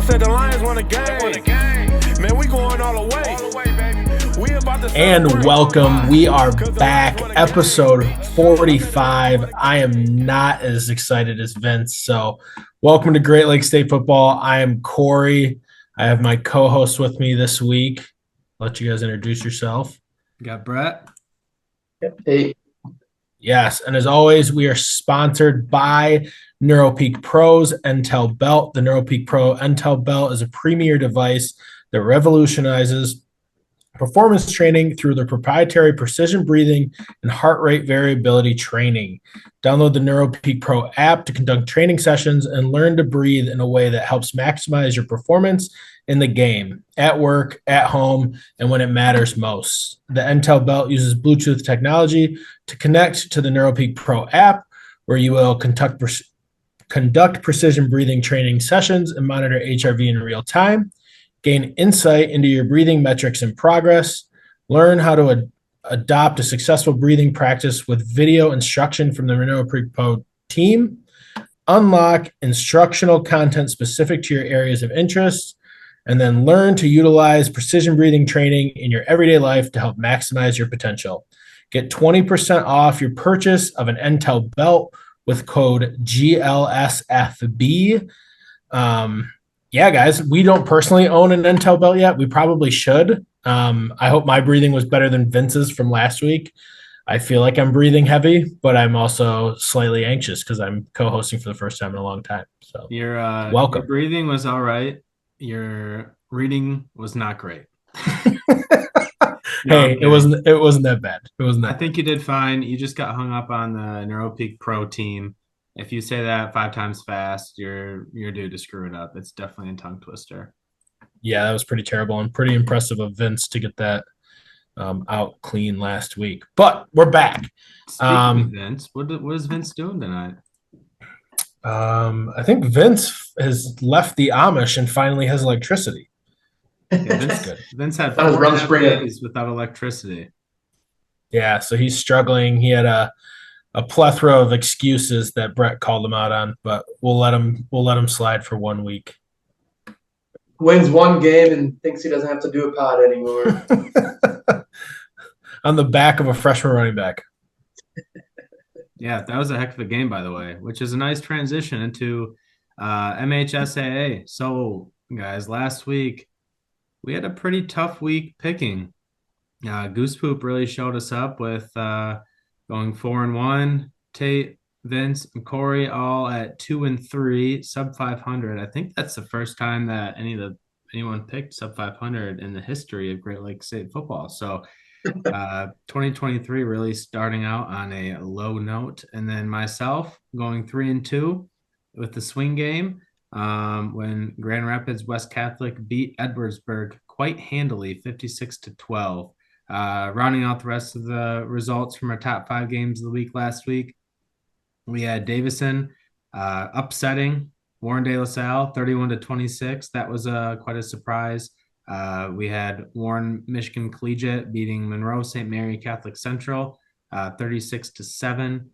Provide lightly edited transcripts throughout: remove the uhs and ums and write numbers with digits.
said the Lions won a game. Man, we going all the way, baby. We about to and welcome. We are back, episode 45. I am not as excited as Vince, so welcome to Great Lakes State Football. I am Kory. I have my co-host with me this week. I'll let you guys introduce yourself. You got Brett. Hey. Yes, and as always, we are sponsored by NeuroPeak Pro's Intel Belt. The NeuroPeak Pro Intel Belt is a premier device that revolutionizes performance training through their proprietary precision breathing and heart rate variability training. Download the NeuroPeak Pro app to conduct training sessions and learn to breathe in a way that helps maximize your performance in the game, at work, at home, and when it matters most. The Intel Belt uses Bluetooth technology to connect to the NeuroPeak Pro app, where you will conduct precision breathing training sessions and monitor HRV in real time, gain insight into your breathing metrics and progress, learn how to adopt a successful breathing practice with video instruction from the NeuroPeak Pro team, unlock instructional content specific to your areas of interest, and then learn to utilize precision breathing training in your everyday life to help maximize your potential. Get 20% off your purchase of an Intel Belt with code GLSFB. Yeah, guys, we don't personally own an Intel Belt yet. We probably should. I hope my breathing was better than Vince's from last week. I feel like I'm breathing heavy, but I'm also slightly anxious because I'm co-hosting for the first time in a long time. So welcome. Your breathing was all right. Your reading was not great. Hey, it wasn't that bad. I think you did fine. You just got hung up on the NeuroPeak Pro team. If you say that 5 times fast, you're due to screw it up. It's definitely a tongue twister. Yeah, that was pretty terrible and pretty impressive of Vince to get that out clean last week. But we're back. Speaking of Vince, what is Vince doing tonight? I think Vince has left the Amish and finally has electricity. Yeah, Vince had 4 days without electricity. Yeah, so he's struggling. He had a plethora of excuses that Brett called him out on, but we'll let him slide for 1 week. Wins one game and thinks he doesn't have to do a pod anymore. On the back of a freshman running back. Yeah, that was a heck of a game, by the way, which is a nice transition into MHSAA. So, guys, last week we had a pretty tough week picking. Goose Poop really showed us up with going 4-1. Tate, Vince, and Kory all at 2-3, sub 500. I think that's the first time that anyone picked sub 500 in the history of Great Lakes State football. So 2023 really starting out on a low note, and then myself going 3-2 with the swing game when Grand Rapids West Catholic beat Edwardsburg quite handily, 56-12. Rounding out the rest of the results from our top 5 games of the week last week, we had Davison upsetting Warren De La Salle 31-26. That was quite a surprise. We had Warren Michigan Collegiate beating Monroe St. Mary Catholic Central 36-7.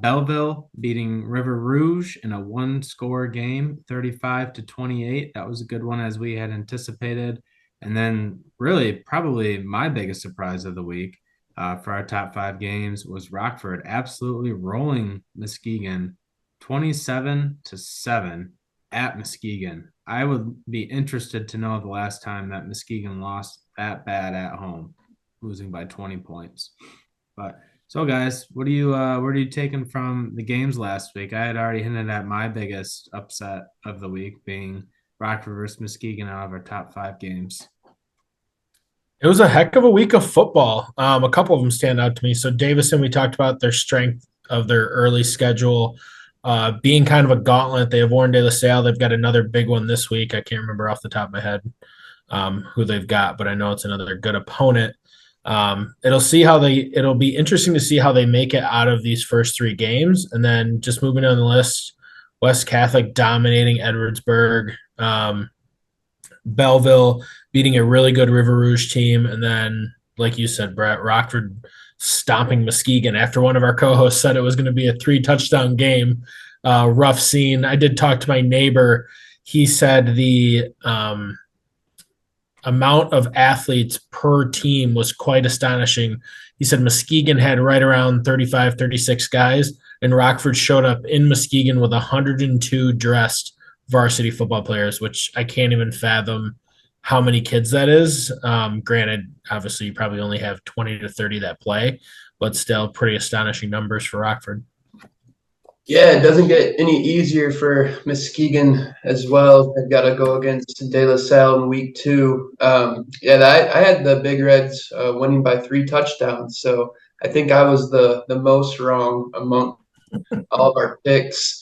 Belleville beating River Rouge in a 1-score game 35-28. That was a good one as we had anticipated. And then really probably my biggest surprise of the week for our top 5 games was Rockford absolutely rolling Muskegon 27-7 at Muskegon. I would be interested to know the last time that Muskegon lost that bad at home, losing by 20 points. But so, guys, what are you taking from the games last week? I had already hinted at my biggest upset of the week being Rockford versus Muskegon out of our top 5 games. It was a heck of a week of football. A couple of them stand out to me. So Davison, we talked about their strength of their early schedule being kind of a gauntlet. They have Warren De La Salle. They've got another big one this week. I can't remember off the top of my head who they've got, but I know it's another good opponent. It'll be interesting to see how they make it out of these first 3 games. And then just moving on the list, West Catholic dominating Edwardsburg, Belleville beating a really good River Rouge team. And then, like you said, Brett, Rockford stomping Muskegon after one of our co-hosts said it was going to be a 3-touchdown game. Rough scene. I did talk to my neighbor. he said the amount of athletes per team was quite astonishing. He said Muskegon had right around 35, 36 guys, and Rockford showed up in Muskegon with 102 dressed varsity football players, which I can't even fathom how many kids that is. Granted, obviously, you probably only have 20 to 30 that play, but still pretty astonishing numbers for Rockford. Yeah, it doesn't get any easier for Muskegon as well. They've got to go against De La Salle in week 2. I had the Big Reds winning by 3 touchdowns, so I think I was the most wrong among all of our picks.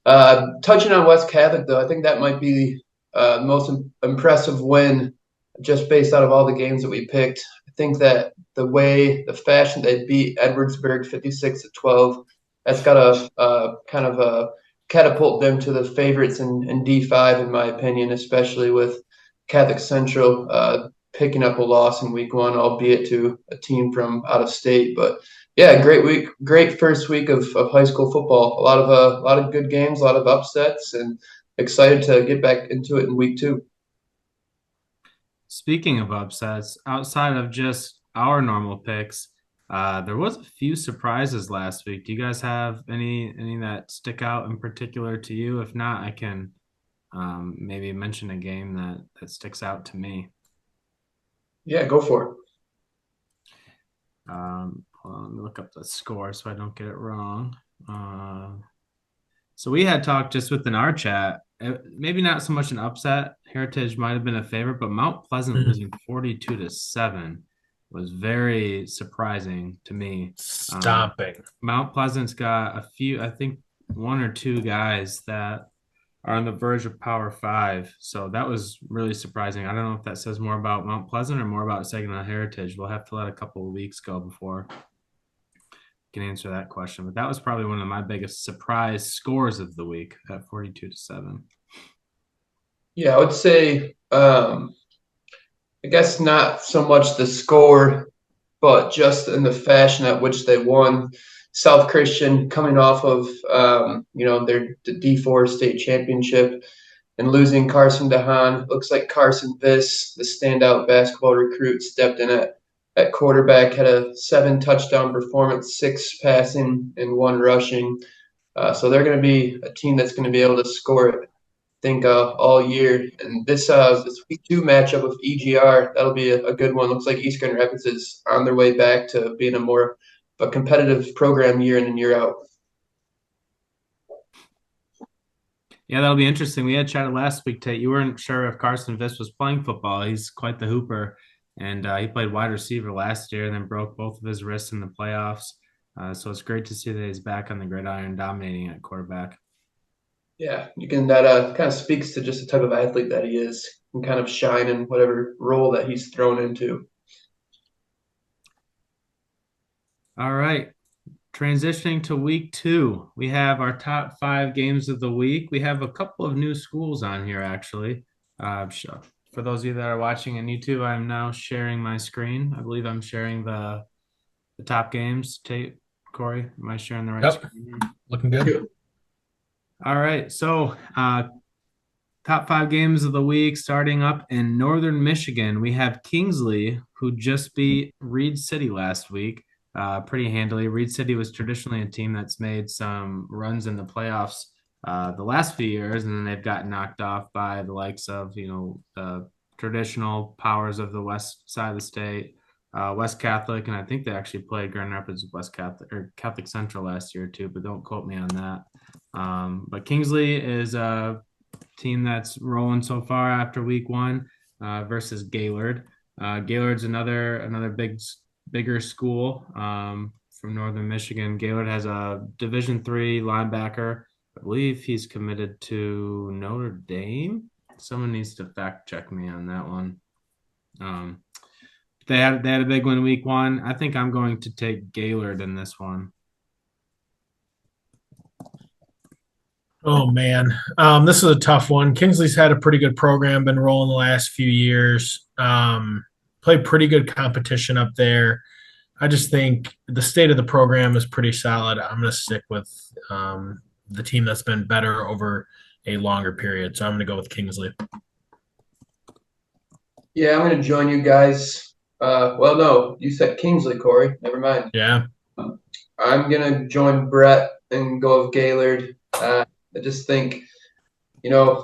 Touching on West Catholic, though, I think that might be the most impressive win just based out of all the games that we picked. I think that the fashion they beat Edwardsburg 56-12, that's got to kind of catapult them to the favorites in D5, in my opinion, especially with Catholic Central picking up a loss in week 1, albeit to a team from out of state. But yeah, great week, great first week of high school football. A lot of good games, a lot of upsets, and excited to get back into it in week 2. Speaking of upsets, outside of just our normal picks, there was a few surprises last week. Do you guys have any that stick out in particular to you? If not, I can maybe mention a game that sticks out to me. Yeah, go for it. Hold on, let me look up the score so I don't get it wrong. So we had talked just within our chat, maybe not so much an upset. Heritage might have been a favorite, but Mount Pleasant losing 42-7 was very surprising to me. Stomping. Mount Pleasant's got a few, I think 1 or 2 guys that are on the verge of Power 5. So that was really surprising. I don't know if that says more about Mount Pleasant or more about Saginaw Heritage. We'll have to let a couple of weeks go before I can answer that question. But that was probably one of my biggest surprise scores of the week at 42-7. Yeah, I would say, I guess not so much the score, but just in the fashion at which they won. South Christian coming off of, their D4 state championship and losing Carson DeHaan. Looks like Carson Viss, the standout basketball recruit, stepped in at quarterback, had a 7-touchdown performance, 6 passing and 1 rushing. So they're going to be a team that's going to be able to score it, I think, all year. And this week 2 matchup with EGR, that'll be a good one. Looks like East Grand Rapids is on their way back to being a more a competitive program year in and year out. Yeah, that'll be interesting. We had chatted last week, Tate. You weren't sure if Carson Viss was playing football. He's quite the hooper, and he played wide receiver last year and then broke both of his wrists in the playoffs. So it's great to see that he's back on the gridiron dominating at quarterback. Yeah, that kind of speaks to just the type of athlete that he is and kind of shine in whatever role that he's thrown into. All right. Transitioning to week 2, we have our top 5 games of the week. We have a couple of new schools on here, actually. For those of you that are watching on YouTube, I'm now sharing my screen. I believe I'm sharing the top games. Tate, Kory, am I sharing the right screen? Looking good. All right. So top 5 games of the week, starting up in Northern Michigan. We have Kingsley, who just beat Reed City last week. Pretty handily. Reed City was traditionally a team that's made some runs in the playoffs the last few years, and then they've gotten knocked off by the likes of, the traditional powers of the west side of the state, West Catholic, and I think they actually played Grand Rapids West Catholic or Catholic Central last year too, but don't quote me on that. But Kingsley is a team that's rolling so far after week 1 versus Gaylord. Gaylord's another bigger school from Northern Michigan. Gaylord has a Division III linebacker. I believe he's committed to Notre Dame. Someone needs to fact check me on that one. They had a big win week 1. I think I'm going to take Gaylord in this one. Oh, man. This is a tough one. Kingsley's had a pretty good program, been rolling the last few years. Played pretty good competition up there. I just think the state of the program is pretty solid. I'm going to stick with the team that's been better over a longer period. So I'm going to go with Kingsley. Yeah, I'm going to join you guys. Well, no, you said Kingsley, Kory. Never mind. Yeah. I'm going to join Brett and go with Gaylord. I just think,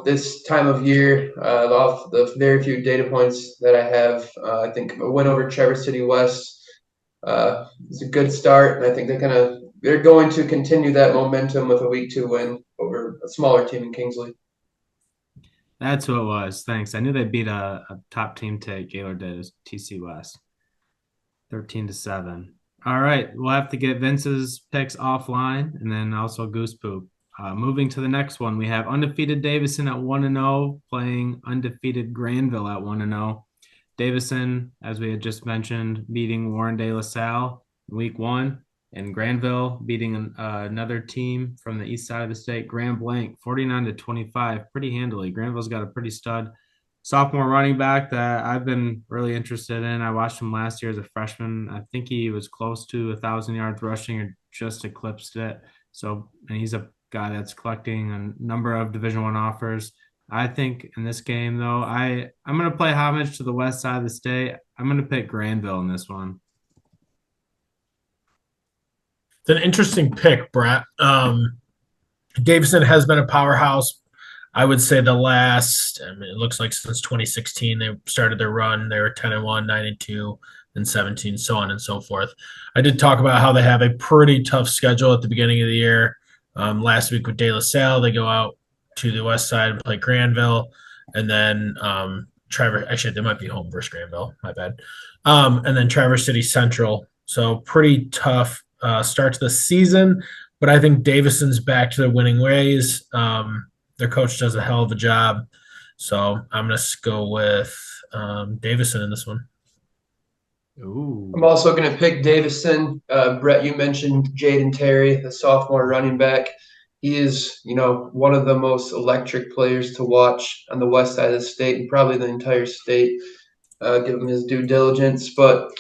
this time of year, off the very few data points that I have, I think a win over Traverse City West is a good start, and I think they're going to continue that momentum with a week 2 win over a smaller team in Kingsley. That's who it was. Thanks. I knew they beat a top team today. Gaylord did, TC West, 13-7. All right, we'll have to get Vince's picks offline, and then also Goose Poop. Moving to the next one, we have undefeated Davison at 1-0 playing undefeated Granville at 1-0. Davison, as we had just mentioned, beating Warren De La Salle week 1, and Granville beating another team from the east side of the state, Grand Blanc, 49-25, pretty handily. Granville's got a pretty stud sophomore running back that I've been really interested in. I watched him last year as a freshman. I think he was close to 1,000 yards rushing or just eclipsed it. So, and he's a guy that's collecting a number of Division I offers. I think in this game, though, I'm going to play homage to the west side of the state. I'm going to pick Granville in this one. It's an interesting pick, Brett. Davison has been a powerhouse. I would say it looks like since 2016, they started their run. They were 10-1, 9-2, and 17, so on and so forth. I did talk about how they have a pretty tough schedule at the beginning of the year. Last week with De La Salle, they go out to the west side and play Granville, and then actually they might be home versus Granville, my bad. And then Traverse City Central. So pretty tough start to the season, but I think Davison's back to their winning ways. Their coach does a hell of a job, so I'm going to go with Davison in this one. Ooh. I'm also going to pick Davison. Brett, you mentioned Jaden Terry, the sophomore running back. He is, one of the most electric players to watch on the west side of the state and probably the entire state. Give him his due diligence. But,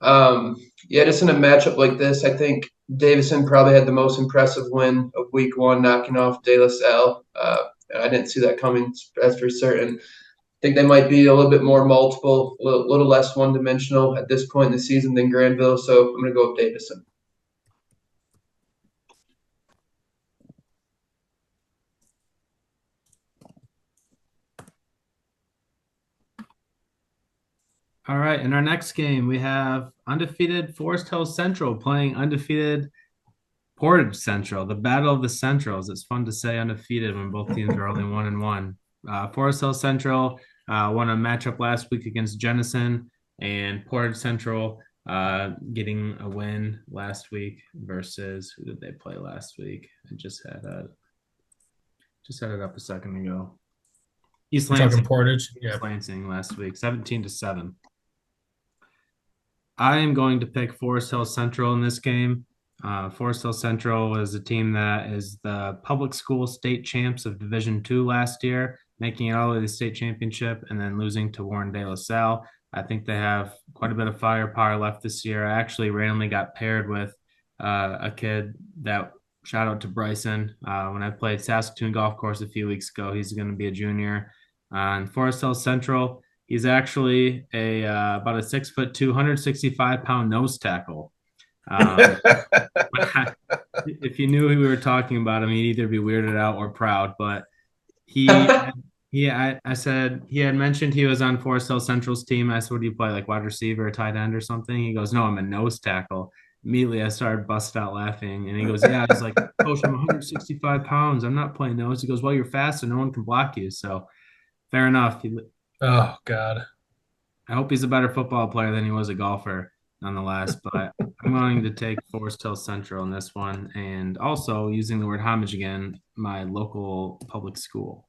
just in a matchup like this, I think Davison probably had the most impressive win of week 1, knocking off De La Salle. And I didn't see that coming, that's for certain. I think they might be a little bit more multiple, a little less one-dimensional at this point in the season than Granville. So I'm going to go with Davison. All right, in our next game, we have undefeated Forest Hill Central playing undefeated Portage Central, the Battle of the Centrals. It's fun to say undefeated when both teams are only 1-1. Forest Hill Central won a matchup last week against Jenison, and Portage Central getting a win last week versus, who did they play last week? I just had it up a second ago. East Lansing. Portage. Yeah. East Lansing last week, 17-7. I am going to pick Forest Hill Central in this game. Forest Hill Central is a team that is the public school state champs of Division II last year, making it all the way to the state championship and then losing to Warren De La Salle. I think they have quite a bit of firepower left this year. I actually randomly got paired with a kid that, shout out to Bryson, when I played Saskatoon Golf Course a few weeks ago. He's going to be a junior. And Forest Hill Central, he's actually about a 6'2", 165-pound nose tackle. If you knew who we were talking about him, he'd either be weirded out or proud. But I said he had mentioned he was on Forest Hill Central's team. I said, "What do you play, like wide receiver or tight end or something?" He goes, "No, I'm a nose tackle." Immediately, I started busting out laughing, and he goes, "Yeah." I was like, "Coach, I'm 165 pounds. I'm not playing nose." He goes, "Well, you're fast, and no one can block you." So, fair enough. Oh God. I hope he's a better football player than he was a golfer, nonetheless. But I'm going to take Forest Hill Central in this one, and also using the word homage again, my local public school.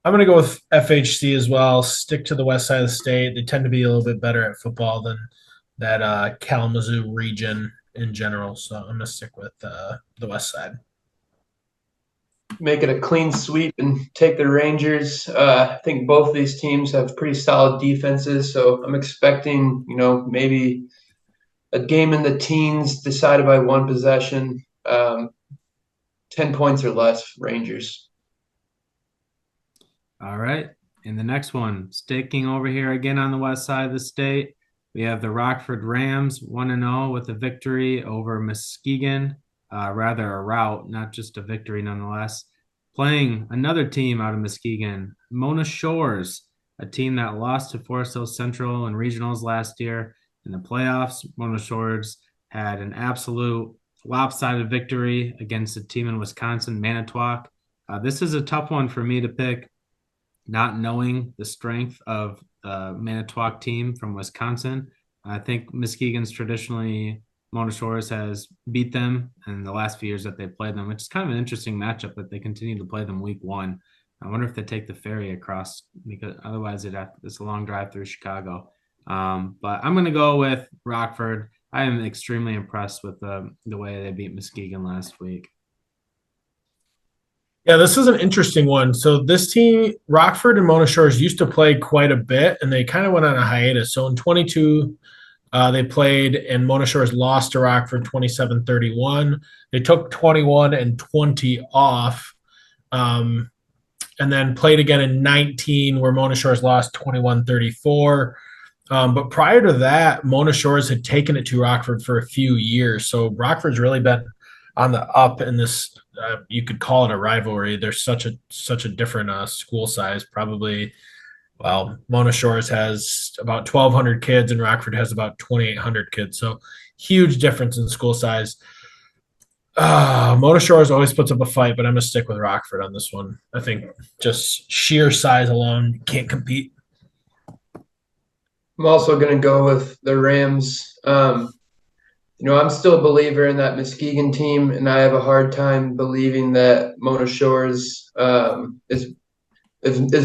I'm going to go with FHC as well. Stick to the west side of the state. They tend to be a little bit better at football than that Kalamazoo region in general. So I'm going to stick with the west side. Make it a clean sweep and take the Rangers. I think both of these teams have pretty solid defenses, so I'm expecting, maybe a game in the teens decided by one possession, 10 points or less, Rangers. All right. And the next one, sticking over here again on the west side of the state, we have the Rockford Rams 1-0 with a victory over Muskegon, rather a rout, not just a victory nonetheless. Playing another team out of Muskegon, Mona Shores, a team that lost to Forest Hills Central and regionals last year in the playoffs. Mona Shores had an absolute lopsided victory against a team in Wisconsin, Manitowoc. This is a tough one for me to pick, not knowing the strength of the Manitowoc team from Wisconsin. I think Muskegon's traditionally, Mona Shores has beat them in the last few years that they've played them, which is kind of an interesting matchup that they continue to play them week one. I wonder if they take the ferry across, because otherwise it's a long drive through Chicago. But I'm going to go with Rockford. I am extremely impressed with the way they beat Muskegon last week. Yeah, this is an interesting one. So this team, Rockford and Mona Shores, used to play quite a bit, and they kind of went on a hiatus. So in 22, they played, and Mona Shores lost to Rockford 27-31. They took 21 and 20 off, and then played again in 19, where Mona Shores lost 21-34. But prior to that, Mona Shores had taken it to Rockford for a few years. So Rockford's really been on the up in this. You could call it a rivalry. There's such a different school size. Probably, well, Mona Shores has about 1,200 kids, and Rockford has about 2,800 kids. So huge difference in school size. Mona Shores always puts up a fight, but I'm gonna stick with Rockford on this one. I think just sheer size alone can't compete. I'm also going to go with the Rams. I'm still a believer in that Muskegon team, and I have a hard time believing that Mona Shores is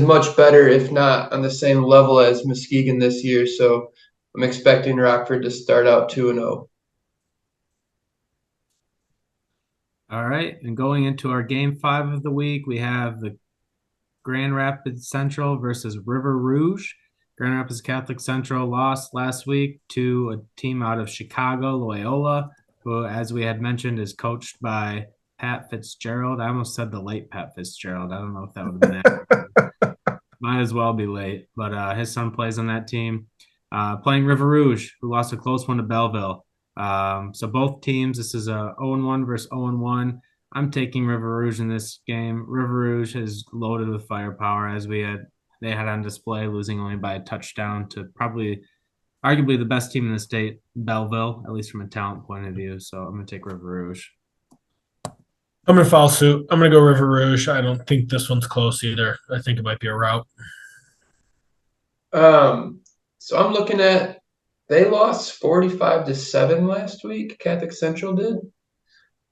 much better, if not on the same level as Muskegon this year. So I'm expecting Rockford to start out 2-0. All right. And going into our game 5 of the week, we have the Grand Rapids Central versus River Rouge. Grand Rapids Catholic Central lost last week to a team out of Chicago, Loyola, who, as we had mentioned, is coached by Pat Fitzgerald. I almost said the late Pat Fitzgerald. I don't know if that would have been accurate. Might as well be late, but his son plays on that team. Playing River Rouge, who lost a close one to Belleville. So both teams, this is a 0-1 versus 0-1. I'm taking River Rouge in this game. River Rouge is loaded with firepower, as they had on display, losing only by a touchdown to probably arguably the best team in the state, Belleville, at least from a talent point of view. So I'm going to take River Rouge. I'm going to follow suit. I'm going to go River Rouge. I don't think this one's close either. I think it might be a rout. So I'm looking at, they lost 45-7 last week. Catholic Central did.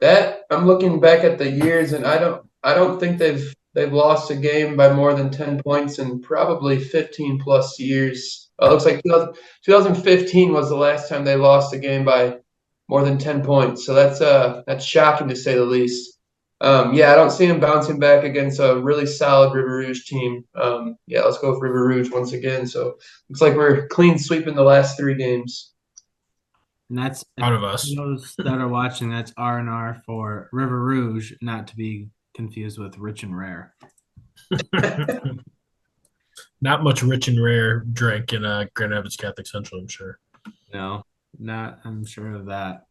That I'm looking back at the years, and I don't think they've lost a game by more than 10 points in probably 15 plus years. It looks like 2015 was the last time they lost a game by more than 10 points. So that's shocking to say the least. I don't see him bouncing back against a really solid River Rouge team. Let's go with River Rouge once again. So looks like we're clean sweeping the last 3 games. And that's out of us. Those that are watching, that's R&R for River Rouge, not to be confused with Rich and Rare. Not much rich and rare drink in Grand Rapids Catholic Central, I'm sure. No, not. I'm sure of that.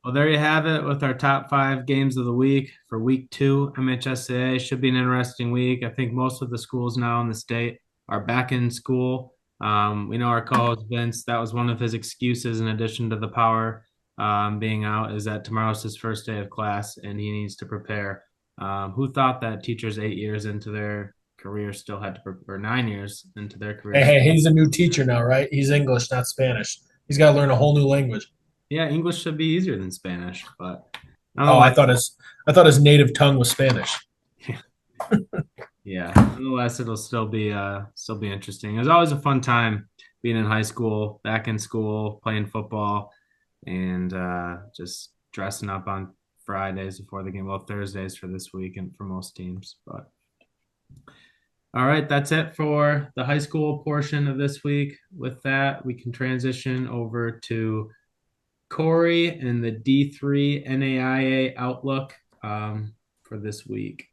Well, there you have it with our top 5 games of the week for week 2. MHSAA should be an interesting week. I think most of the schools now in the state are back in school. We know our co-host Vince, that was one of his excuses in addition to the power being out, is that tomorrow's his first day of class and he needs to prepare. Who thought that teachers 8 years into their career still had to prepare, 9 years into their career? Hey, he's a new teacher now, right? He's English, not Spanish. He's got to learn a whole new language. Yeah, English should be easier than Spanish, but I thought his native tongue was Spanish. Yeah, nonetheless, it'll still be interesting. It was always a fun time being in high school, back in school, playing football, and just dressing up on Fridays before the game. Well, Thursdays for this week and for most teams. But all right, that's it for the high school portion of this week. With that, we can transition over to Kory and the D3 NAIA outlook for this week.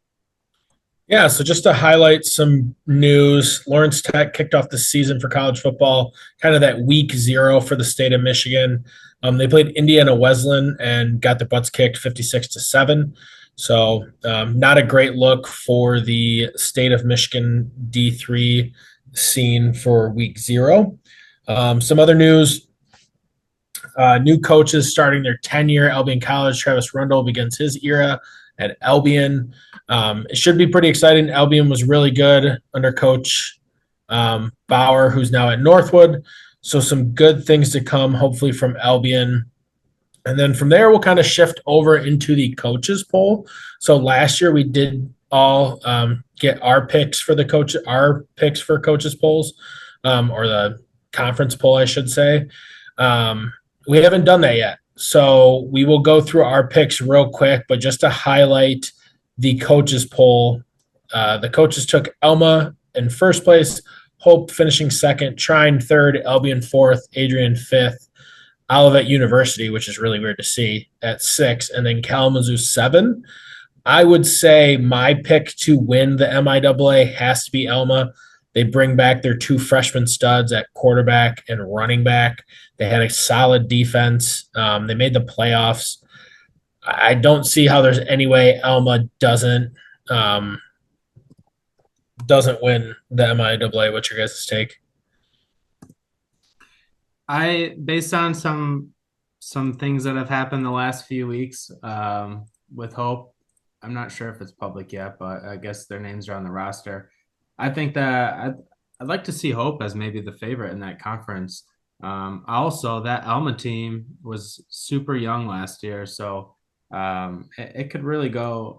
Yeah, so just to highlight some news, Lawrence Tech kicked off the season for college football, kind of that week 0 for the state of Michigan. They played Indiana Wesleyan and got their butts kicked 56-7. So not a great look for the state of Michigan D3 scene for week 0. Some other news, new coaches starting their tenure. Albion College, Travis Rundle begins his era at Albion. It should be pretty exciting. Albion was really good under Coach Bauer, who's now at Northwood. So some good things to come, hopefully, from Albion. And then from there, we'll kind of shift over into the coaches poll. So last year we did all get our picks for coaches polls, or the conference poll, I should say. We haven't done that yet. So we will go through our picks real quick, but just to highlight the coaches poll, the coaches took Elma in first place, Hope finishing second, Trine third, Albion fourth, Adrian fifth, Olivet University, which is really weird to see, at 6, and then Kalamazoo 7. I would say my pick to win the MIAA has to be Elma. They bring back their 2 freshman studs at quarterback and running back. They had a solid defense. They made the playoffs. I don't see how there's any way Elma doesn't win the MIAA. What's your guys' take? Based on some things that have happened the last few weeks with Hope, I'm not sure if it's public yet, but I guess their names are on the roster. I think that I'd like to see Hope as maybe the favorite in that conference. Also, that Alma team was super young last year, so it could really go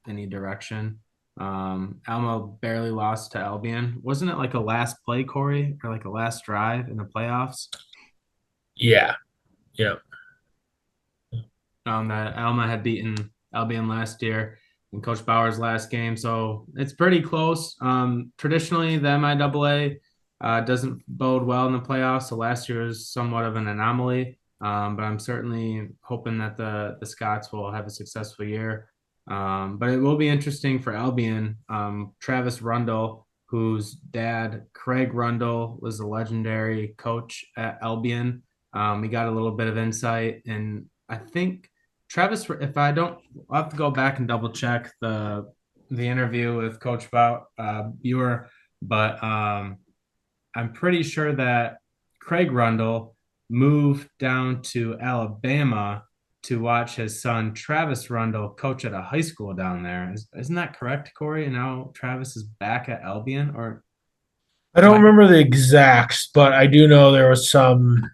any direction. Alma barely lost to Albion. Wasn't it like a last play, Kory, or like a last drive in the playoffs? Yeah. That Alma had beaten Albion last year in Coach Bauer's last game, so it's pretty close. Traditionally, the MIAA doesn't bode well in the playoffs, so last year was somewhat of an anomaly. But I'm certainly hoping that the Scots will have a successful year. But it will be interesting for Albion. Travis Rundle, whose dad, Craig Rundle, was a legendary coach at Albion. We got a little bit of insight, and I think Travis, if I don't, I'll have to go back and double check the interview with Coach Bauer, but I'm pretty sure that Craig Rundle moved down to Alabama to watch his son Travis Rundle coach at a high school down there. Isn't that correct, Kory? And now Travis is back at Albion, or I don't remember the exacts, but I do know there was some.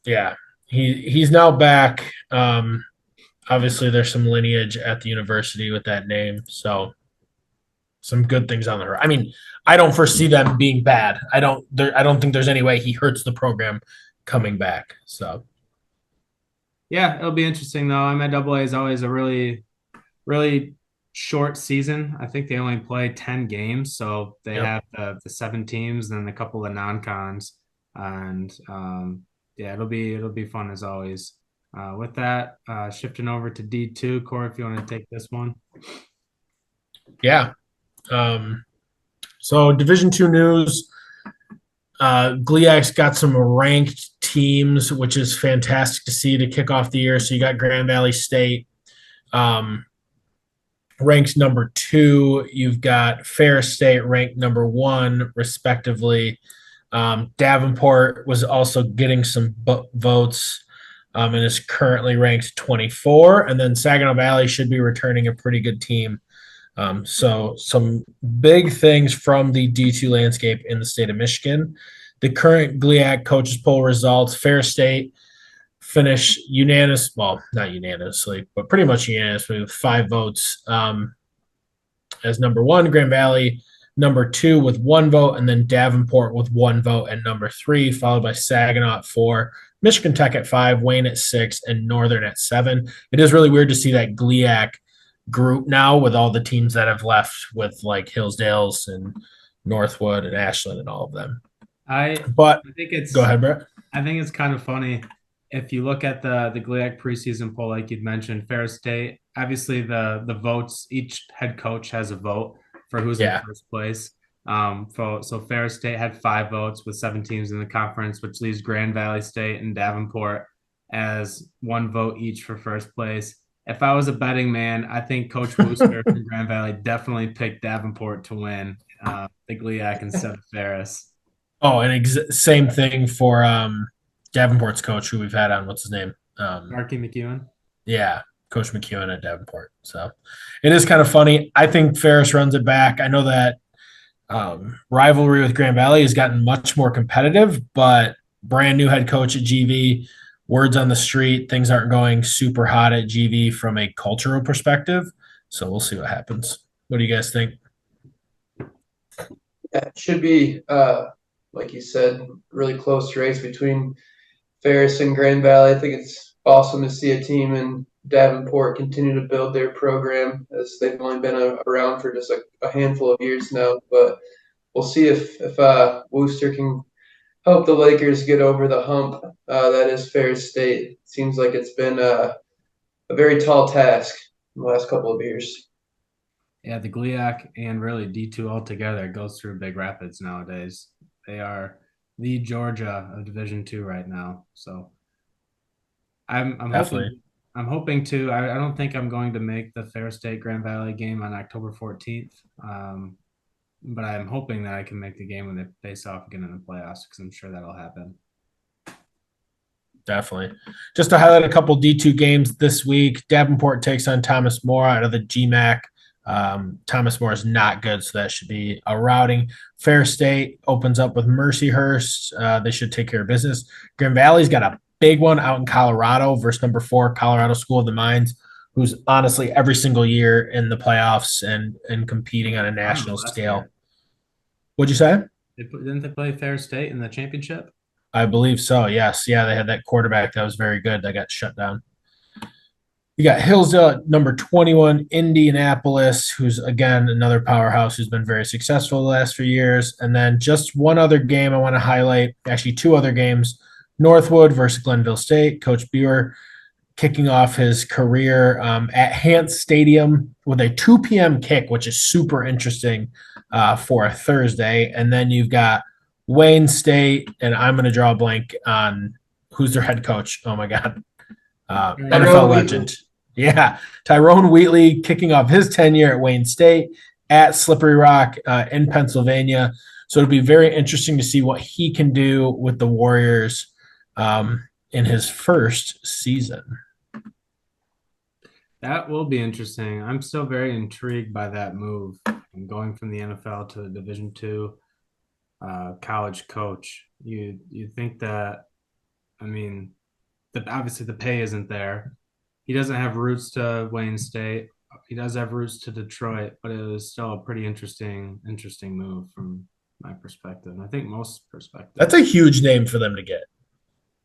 Yeah, he's now back. Obviously, there's some lineage at the university with that name, so some good things on there. I mean, I don't foresee them being bad. I don't think there's any way he hurts the program coming back. So, yeah, it'll be interesting though. MIAA is always a really, really short season. I think they only play 10 games, so they have the 7 teams and then a couple of non-cons, and yeah, it'll be fun as always. With that, shifting over to D2, Kory, if you want to take this one. Yeah. So Division II news. GLIAC's got some ranked teams, which is fantastic to see to kick off the year. So you got Grand Valley State, ranked number 2. You've got Ferris State ranked number 1, respectively. Davenport was also getting some votes and is currently ranked 24. And then Saginaw Valley should be returning a pretty good team. So some big things from the D2 landscape in the state of Michigan. The current GLIAC coaches poll results, Ferris State finished unanimous, well, not unanimously, but pretty much unanimously with 5 votes as number 1, Grand Valley number 2 with 1 vote, and then Davenport with 1 vote at number 3, followed by Saginaw at 4, Michigan Tech at 5, Wayne at 6, and Northern at 7. It is really weird to see that GLIAC group now with all the teams that have left, with like Hillsdales and Northwood and Ashland and all of them. I think it's go ahead, Brett. I think it's kind of funny if you look at the GLIAC preseason poll, like you'd mentioned. Ferris State obviously the votes, each head coach has a vote for who's in first place. So Ferris State had 5 votes with 7 teams in the conference, which leaves Grand Valley State and Davenport as 1 vote each for first place. If I was a betting man, I think Coach Wooster from Grand Valley definitely picked Davenport to win the GLIAC instead of Ferris. Oh, and same thing for Davenport's coach, who we've had on. What's his name? Marky McEwen. Yeah, Coach McEwen at Davenport. So it is kind of funny. I think Ferris runs it back. I know that rivalry with Grand Valley has gotten much more competitive, but brand new head coach at GV, words on the street, things aren't going super hot at GV from a cultural perspective. So we'll see what happens. What do you guys think? Yeah, it should be, like you said, really close race between Ferris and Grand Valley. I think it's awesome to see a team in Davenport continue to build their program, as they've only been around for just a handful of years now. But we'll see if Wooster can help the Lakers get over the hump. That is Ferris State. Seems like it's been a very tall task in the last couple of years. Yeah, the GLIAC and really D2 altogether goes through big rapids nowadays. They are the Georgia of Division II right now. So I'm hoping to. I don't think I'm going to make the Ferris State Grand Valley game on October 14th, but I'm hoping that I can make the game when they face off again in the playoffs, because I'm sure that'll happen. Definitely. Just to highlight a couple D2 games this week, Davenport takes on Thomas More out of the GMAC. Thomas More is not good, so that should be a routing. Ferris State opens up with Mercyhurst. They should take care of business. Grand Valley's got a big one out in Colorado versus number 4 Colorado School of the Mines, who's honestly every single year in the playoffs and competing on a national scale. Year. What'd you say? Didn't they play Ferris State in the championship? I believe so, yes. Yeah, they had that quarterback that was very good that got shut down. You got Hillsdale at number 21, Indianapolis, who's, again, another powerhouse who's been very successful the last few years. And then just one other game I want to highlight, actually 2 other games, Northwood versus Glenville State. Coach Buer kicking off his career at Hance Stadium with a 2 p.m. kick, which is super interesting for a Thursday. And then you've got Wayne State, and I'm going to draw a blank on who's their head coach. Oh, my God. NFL legend. Yeah. Tyrone Wheatley kicking off his tenure at Wayne State at Slippery Rock in Pennsylvania. So it'll be very interesting to see what he can do with the Warriors in his first season. That will be interesting. I'm still very intrigued by that move. I'm going from the NFL to the Division II college coach. You think that, I mean, obviously the pay isn't there. He doesn't have roots to Wayne State. He does have roots to Detroit, but it was still a pretty interesting move from my perspective. And I think most perspectives. That's a huge name for them to get.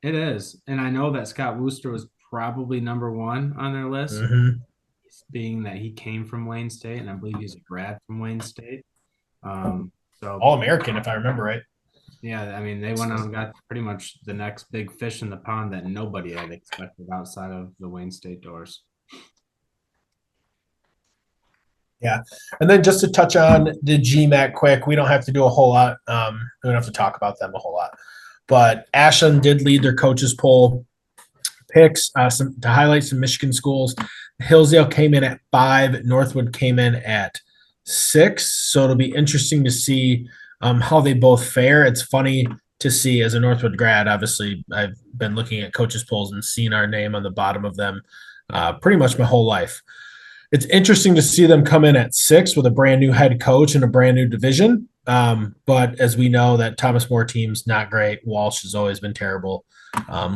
It is. And I know that Scott Wooster was probably number 1 on their list, being that he came from Wayne State, and I believe he's a grad from Wayne State. So All-American, if I remember right. Yeah, I mean, they went out and got pretty much the next big fish in the pond that nobody had expected outside of the Wayne State doors. Yeah. And then just to touch on the GMAC quick, we don't have to do a whole lot. We don't have to talk about them a whole lot. But Ashland did lead their coaches poll picks to highlight some Michigan schools. Hillsdale came in at 5. Northwood came in at 6. So it'll be interesting to see how they both fare. It's funny to see, as a Northwood grad, obviously I've been looking at coaches polls and seen our name on the bottom of them pretty much my whole life. It's interesting to see them come in at 6 with a brand new head coach and a brand new division. But as we know, that Thomas More team's not great. Walsh has always been terrible.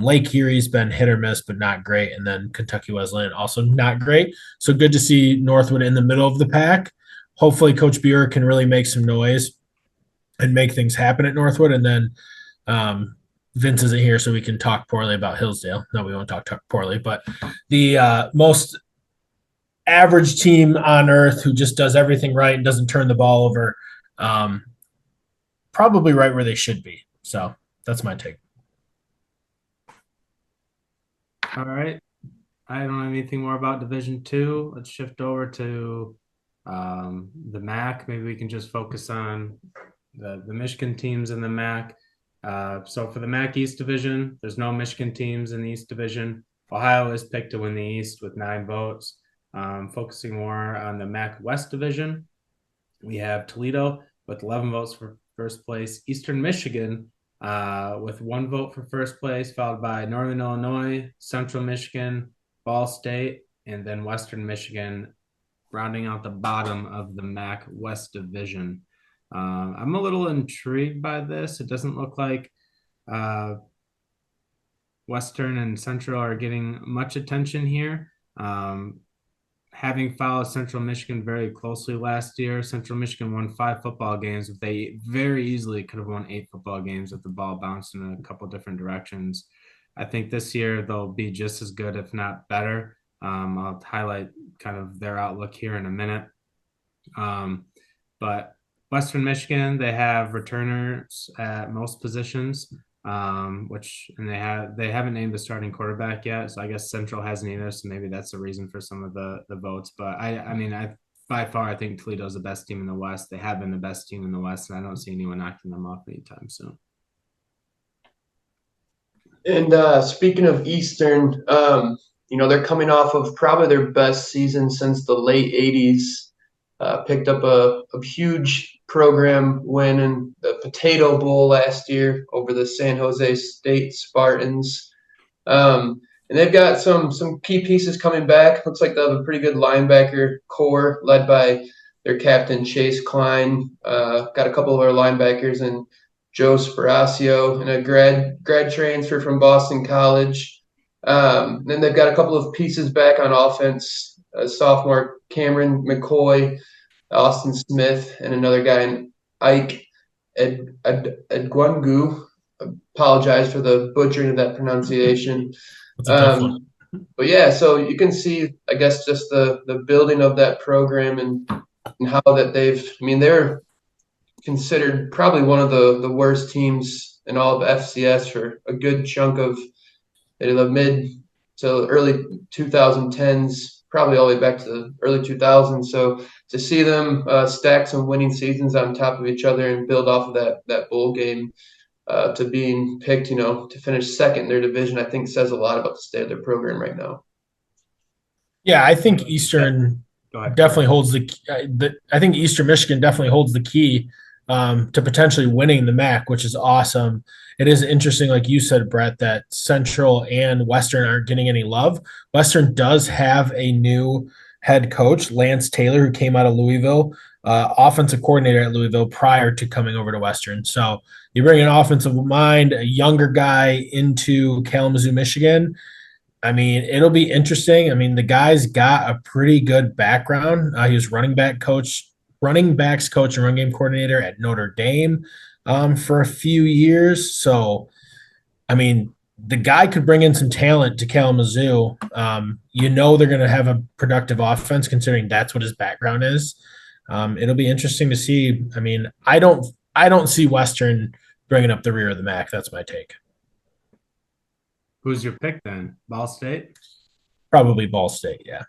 Lake Erie's been hit or miss, but not great. And then Kentucky Wesleyan also not great. So good to see Northwood in the middle of the pack. Hopefully Coach Buer can really make some noise and make things happen at Northwood. And then Vince isn't here, so we can talk poorly about Hillsdale. No, we won't talk poorly. But the most average team on earth who just does everything right and doesn't turn the ball over, probably right where they should be. So that's my take. All right. I don't have anything more about Division Two. Let's shift over to the MAC. Maybe we can just focus on the Michigan teams in the MAC. So for the MAC East Division, there's no Michigan teams in the East Division. Ohio is picked to win the East with 9 votes. Focusing more on the MAC West Division, we have Toledo with 11 votes for first place. Eastern Michigan with 1 vote for first place, followed by Northern Illinois, Central Michigan, Ball State, and then Western Michigan, rounding out the bottom of the MAC West Division. I'm a little intrigued by this. It doesn't look like Western and Central are getting much attention here. Having followed Central Michigan very closely last year, Central Michigan won 5 football games. They very easily could have won 8 football games if the ball bounced in a couple different directions. I think this year they'll be just as good, if not better. I'll highlight kind of their outlook here in a minute. But Western Michigan, they have returners at most positions, and they haven't named the starting quarterback yet. So I guess Central hasn't either. So maybe that's the reason for some of the votes. But I by far I think Toledo's the best team in the West. They have been the best team in the West, and I don't see anyone knocking them off anytime soon. And speaking of Eastern, they're coming off of probably their best season since the late 80s. Picked up a huge program win in the Potato Bowl last year over the San Jose State Spartans. And they've got some key pieces coming back. Looks like they'll have a pretty good linebacker core led by their captain, Chase Klein. Got a couple of our linebackers and Joe Sparacio and a grad transfer from Boston College. Then they've got a couple of pieces back on offense. Sophomore Cameron McCoy, Austin Smith, and another guy in Ike Edgwangu. Apologize for the butchering of that pronunciation. That's a tough one. But yeah, so you can see, I guess, just the building of that program and how that they're considered probably one of the worst teams in all of FCS for a good chunk of the mid to early 2010s, probably all the way back to the early 2000s. So to see them stack some winning seasons on top of each other and build off of that bowl game to being picked, to finish second in their division, I think says a lot about the state of their program right now. Yeah, I think Eastern definitely holds I think Eastern Michigan definitely holds the key to potentially winning the MAC, which is awesome. It is interesting, like you said, Brett, that Central and Western aren't getting any love. Western does have a new head coach, Lance Taylor, who came out of Louisville, offensive coordinator at Louisville prior to coming over to Western. So you bring an offensive mind, a younger guy into Kalamazoo, Michigan. I mean, it'll be interesting. I mean, the guy's got a pretty good background. He was running backs coach, and run game coordinator at Notre Dame for a few years. So, I mean, the guy could bring in some talent to Kalamazoo. They're going to have a productive offense considering that's what his background is. It'll be interesting to see. I mean, I don't see Western bringing up the rear of the MAC. That's my take. Who's your pick then? Ball State? Probably Ball State, yeah.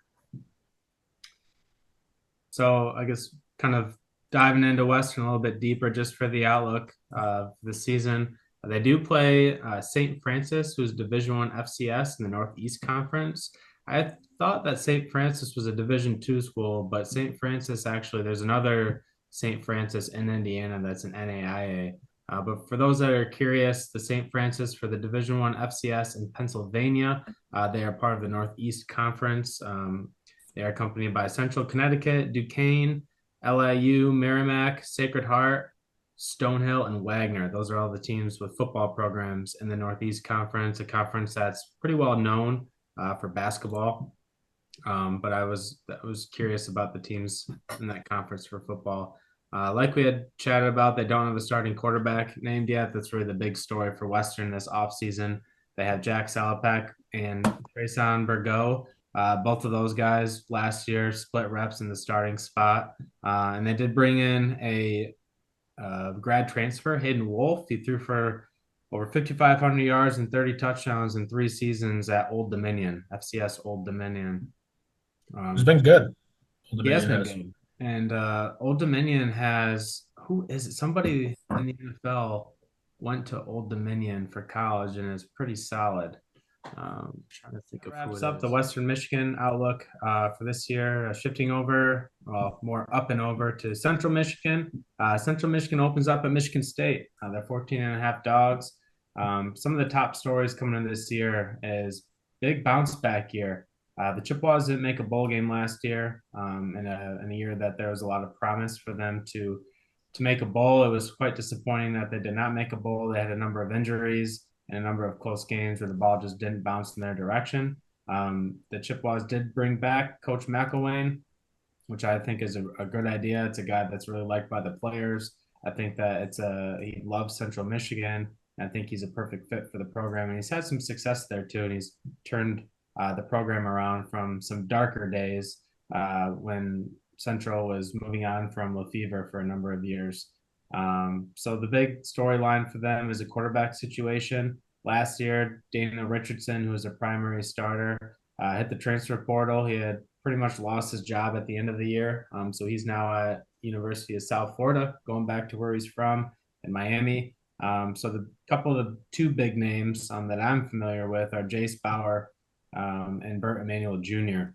So I guess kind of diving into Western a little bit deeper just for the outlook of the season. They do play St. Francis, who's Division I FCS in the Northeast Conference. I thought that St. Francis was a Division II school, but St. Francis actually, there's another St. Francis in Indiana that's an NAIA. But for those that are curious, the St. Francis for the Division I FCS in Pennsylvania, they are part of the Northeast Conference. They are accompanied by Central Connecticut, Duquesne, LIU, Merrimack, Sacred Heart, Stonehill, and Wagner. Those are all the teams with football programs in the Northeast Conference, a conference that's pretty well known for basketball. But I was curious about the teams in that conference for football. Like we had chatted about, they don't have a starting quarterback named yet. That's really the big story for Western this offseason. They have Jack Salopek and Trayson Burgo. Both of those guys last year split reps in the starting spot. And they did bring in a grad transfer, Hayden Wolf. He threw for over 5,500 yards and 30 touchdowns in 3 seasons at Old Dominion, FCS Old Dominion. It's been good. Old He has Dominion been good. And Old Dominion has, who is it? Somebody in the NFL went to Old Dominion for college and is pretty solid. Trying to think of who wraps up the Western Michigan outlook for this year. Shifting over, well, more up and over to Central Michigan. Central Michigan opens up at Michigan State. They're 14.5 dogs. Some of the top stories coming into this year is big bounce back year. The Chippewas didn't make a bowl game last year, in a year that there was a lot of promise for them to make a bowl. It was quite disappointing that they did not make a bowl. They had a number of injuries and a number of close games where the ball just didn't bounce in their direction. The Chippewas did bring back Coach McElwain, which I think is a good idea. It's a guy that's really liked by the players. I think that he loves Central Michigan. I think he's a perfect fit for the program, and he's had some success there too. And he's turned the program around from some darker days when Central was moving on from Lefevre for a number of years. So the big storyline for them is a quarterback situation. Last year, Daniel Richardson, who was a primary starter, hit the transfer portal. He had pretty much lost his job at the end of the year. So he's now at University of South Florida, going back to where he's from in Miami. So the couple of the two big names that I'm familiar with are Jace Bauer and Burt Emanuel Jr.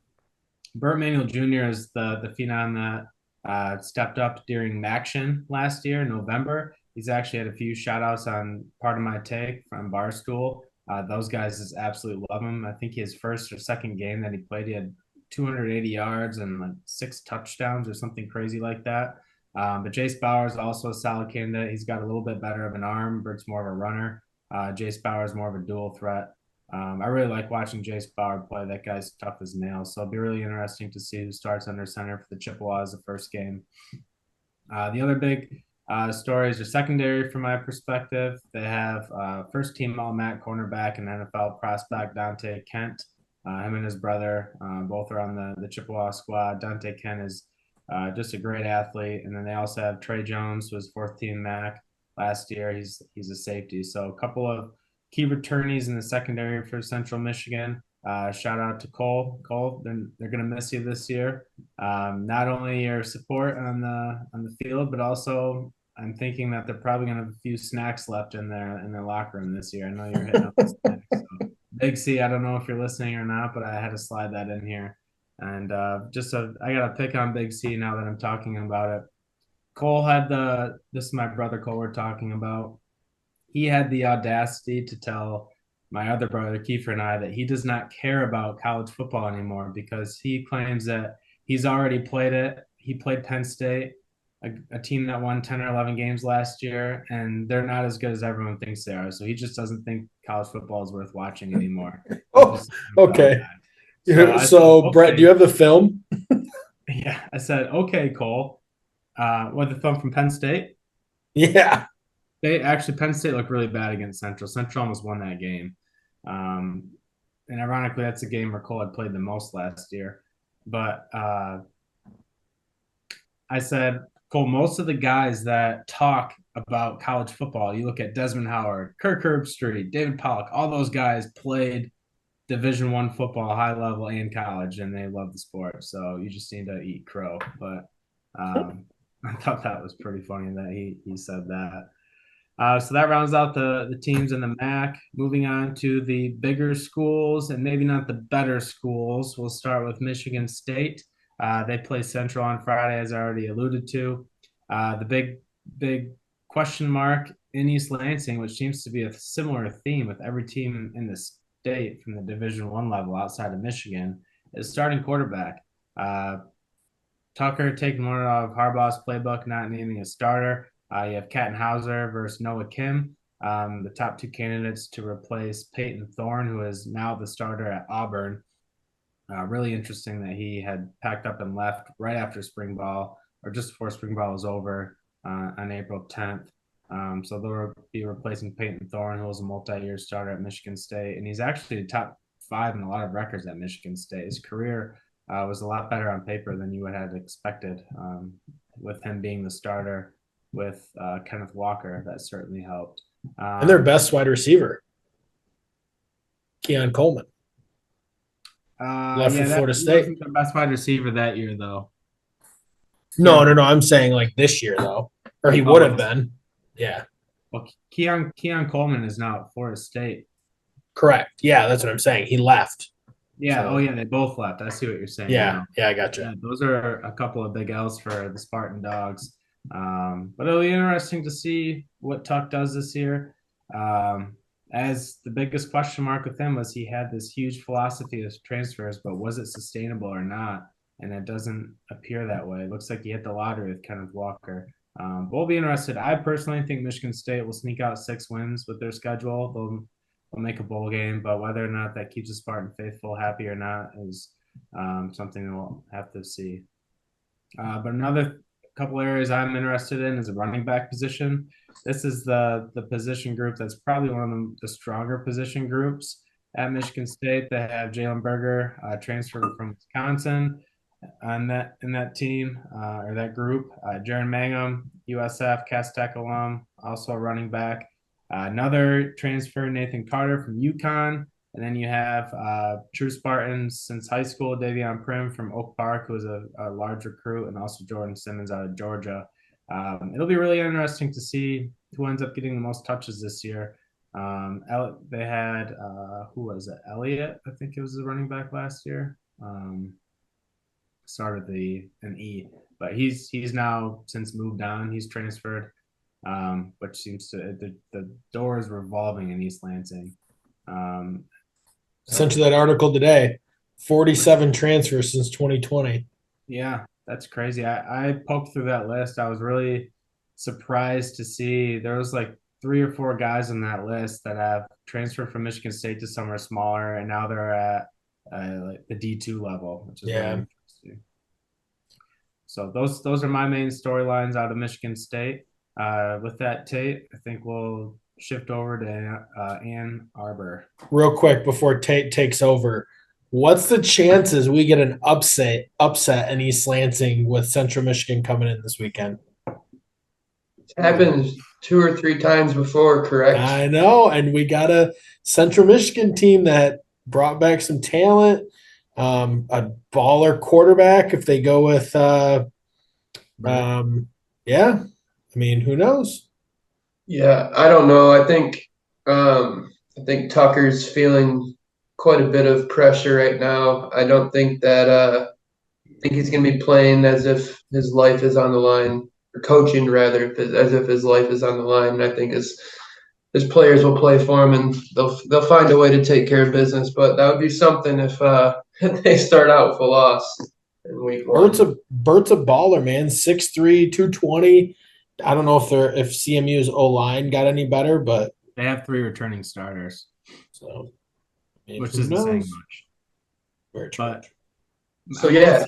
Burt Emanuel Jr. is the phenom that stepped up during MACtion last year in November. He's actually had a few shout outs on Part of My Take from Barstool. Those guys just absolutely love him. I think his first or second game that he played, he had 280 yards and like 6 touchdowns or something crazy like that. But Jace Bauer is also a solid candidate. He's got a little bit better of an arm. Bert's more of a runner. Jace Bauer is more of a dual threat. I really like watching Jace Bauer play. That guy's tough as nails. So it'll be really interesting to see who starts under center for the Chippewas the first game. The other big stories are secondary from my perspective. They have first team All-MAC cornerback and NFL prospect Tate Kent. Him and his brother both are on the Chippewa squad. Tate Kent is just a great athlete. And then they also have Trey Jones, who was fourth team MAC last year. He's a safety. So a couple of key returnees in the secondary for Central Michigan. Shout out to Cole. Cole, they're going to miss you this year. Not only your support on the field, but also I'm thinking that they're probably going to have a few snacks left in their locker room this year. I know you're hitting up the snacks. So. Big C, I don't know if you're listening or not, but I had to slide that in here. And I got to pick on Big C now that I'm talking about it. Cole had this is my brother Cole we're talking about. He had the audacity to tell my other brother, Kiefer, and I that he does not care about college football anymore because he claims that he's already played it. He played Penn State, a team that won 10 or 11 games last year, and they're not as good as everyone thinks they are. So he just doesn't think college football is worth watching anymore. Oh, okay. So okay. Brett, do you have the film? Yeah, I said, okay, Cole. What, the film from Penn State? Yeah. Penn State looked really bad against Central. Central almost won that game. And ironically, that's a game where Cole had played the most last year. But I said, Cole, most of the guys that talk about college football, you look at Desmond Howard, Kirk Herbstreit, David Pollock, all those guys played Division I football, high level, and college, and they love the sport. So you just need to eat crow. But I thought that was pretty funny that he said that. So that rounds out the teams in the MAC. Moving on to the bigger schools and maybe not the better schools. We'll start with Michigan State. They play Central on Friday, as I already alluded to. The big question mark in East Lansing, which seems to be a similar theme with every team in the state from the Division I level outside of Michigan, is starting quarterback. Tucker taking one out of Harbaugh's playbook, not naming a starter. You have Kattenhauser versus Noah Kim, the top two candidates to replace Peyton Thorne, who is now the starter at Auburn. Really interesting that he had packed up and left right after spring ball, or just before spring ball was over on April 10th. So they'll be replacing Peyton Thorne, who was a multi-year starter at Michigan State. And he's actually top 5 in a lot of records at Michigan State. His career was a lot better on paper than you would have expected with him being the starter with Kenneth Walker. That certainly helped. And their best wide receiver, Keon Coleman. Left for Florida State. He wasn't the best wide receiver that year, though. No. I'm saying like this year, though. Or he would have been. Yeah. Well, Keon Coleman is now at Florida State. Correct. Yeah, that's what I'm saying. He left. Yeah. So- Oh, yeah. They both left. I see what you're saying. Yeah. Yeah, I gotcha. Yeah, those are a couple of big L's for the Spartan Dogs. But it'll be interesting to see what Tuck does this year. As the biggest question mark with him was he had this huge philosophy of transfers, but was it sustainable or not? And it doesn't appear that way. It looks like he hit the lottery with Kenneth Walker. But we'll be interested. I personally think Michigan State will sneak out 6 wins with their schedule. They'll make a bowl game, but whether or not that keeps the Spartan faithful happy or not is something we'll have to see. But another couple areas I'm interested in is a running back position. This is the position group that's probably one of the stronger position groups at Michigan State. They have Jalen Berger transferred from Wisconsin in that team or that group. Jaron Mangum, USF, Cass Tech alum, also a running back. Another transfer, Nathan Carter from UConn. And then you have true Spartans since high school, Davion Prim from Oak Park, who is a large recruit, and also Jordan Simmons out of Georgia. It'll be really interesting to see who ends up getting the most touches this year. They had, who was it? Elliott, I think it was the running back last year. Started an E, but he's now since moved on. He's transferred, which seems to the door is revolving in East Lansing. Sent you that article today. 47 transfers since 2020. Yeah, that's crazy. I poked through that list. I was really surprised to see there was like 3 or 4 guys on that list that have transferred from Michigan State to somewhere smaller, and now they're at like the D2 level, which is really interesting. So those are my main storylines out of Michigan State. With that, Tate, I think we'll shift over to Ann Arbor. Real quick before Tate takes over, what's the chances we get an upset in East Lansing with Central Michigan coming in this weekend? It's happened 2 or 3 times before, correct? I know, and we got a Central Michigan team that brought back some talent, a baller quarterback if they go with yeah. I mean, who knows? Yeah, I don't know. I think Tucker's feeling quite a bit of pressure right now. I don't think that I think he's going to be playing as if his life is on the line, or coaching rather, as if his life is on the line. And I think his players will play for him, and they'll find a way to take care of business. But that would be something if they start out with a loss in week 1. Bert's a baller, man. 6'3", 220. I don't know if CMU's O-line got any better, but they have 3 returning starters, so which isn't saying much. Very true. But so yeah,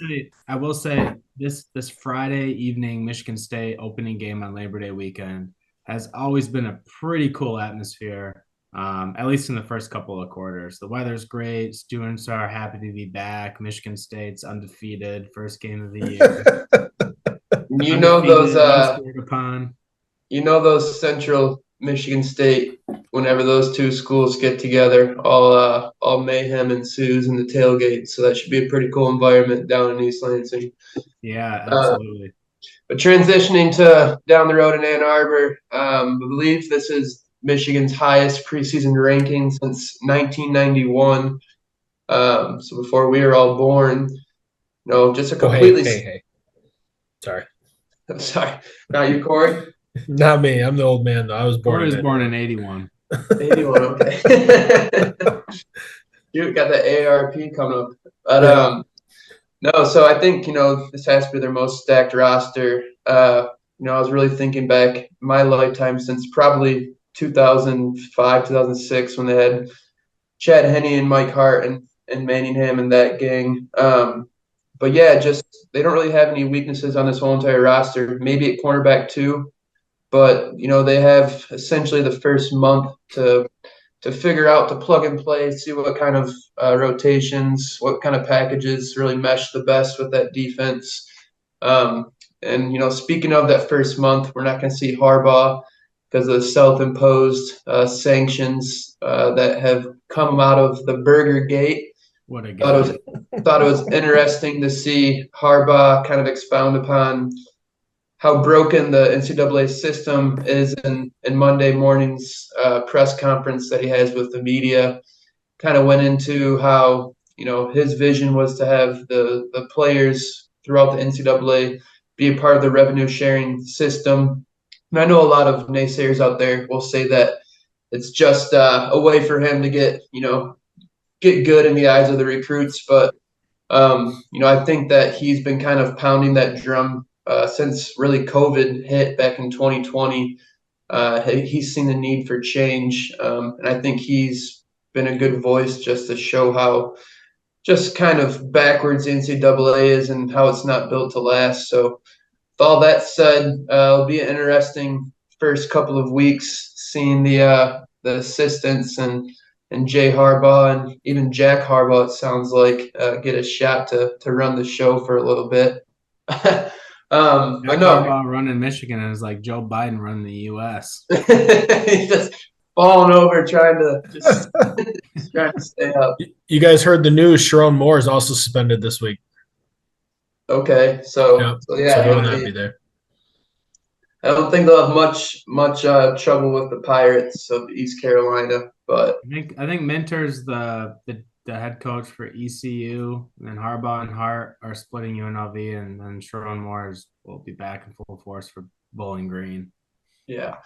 I will say this Friday evening Michigan State opening game on Labor Day weekend has always been a pretty cool atmosphere. At least in the first couple of quarters. The weather's great. Students are happy to be back. Michigan State's undefeated, first game of the year. You know those Central Michigan State, whenever those 2 schools get together, all mayhem ensues in the tailgate. So that should be a pretty cool environment down in East Lansing. Yeah, absolutely. But transitioning to down the road in Ann Arbor, I believe this is Michigan's highest preseason ranking since 1991. So before we were all born, just a completely. Hey. Sorry. I'm sorry. Not you, Kory? Not me. I'm the old man, though. I was born. Kory was born in 81. 81, okay. You got the AARP coming up. But no, so I think, this has to be their most stacked roster. I was really thinking back my lifetime since probably 2005, 2006 when they had Chad Henne and Mike Hart and Manningham and that gang. But yeah, just they don't really have any weaknesses on this whole entire roster. Maybe at cornerback too, but they have essentially the first month to figure out, to plug and play, see what kind of rotations, what kind of packages really mesh the best with that defense. And speaking of that first month, we're not going to see Harbaugh because of the self-imposed sanctions that have come out of the Burger Gate. What a Thought it was interesting to see Harbaugh kind of expound upon how broken the NCAA system is in Monday morning's press conference that he has with the media. Kind of went into how, his vision was to have the players throughout the NCAA be a part of the revenue sharing system. And I know a lot of naysayers out there will say that it's just a way for him to get good in the eyes of the recruits. But, I think that he's been kind of pounding that drum since really COVID hit back in 2020. He's seen the need for change. And I think he's been a good voice just to show how just kind of backwards NCAA is and how it's not built to last. So with all that said, it'll be an interesting first couple of weeks seeing the assistants and Jay Harbaugh and even Jack Harbaugh, it sounds like, get a shot to run the show for a little bit. Jack Harbaugh running Michigan is like Joe Biden running the U.S. He's just falling over trying to stay up. You guys heard the news. Sharon Moore is also suspended this week. Okay, so yeah, so he will not be there. I don't think they'll have much trouble with the Pirates of East Carolina, but I think Minter's the head coach for ECU, and then Harbaugh and Hart are splitting UNLV, and then Sharon Moore will be back in full force for Bowling Green. Yeah,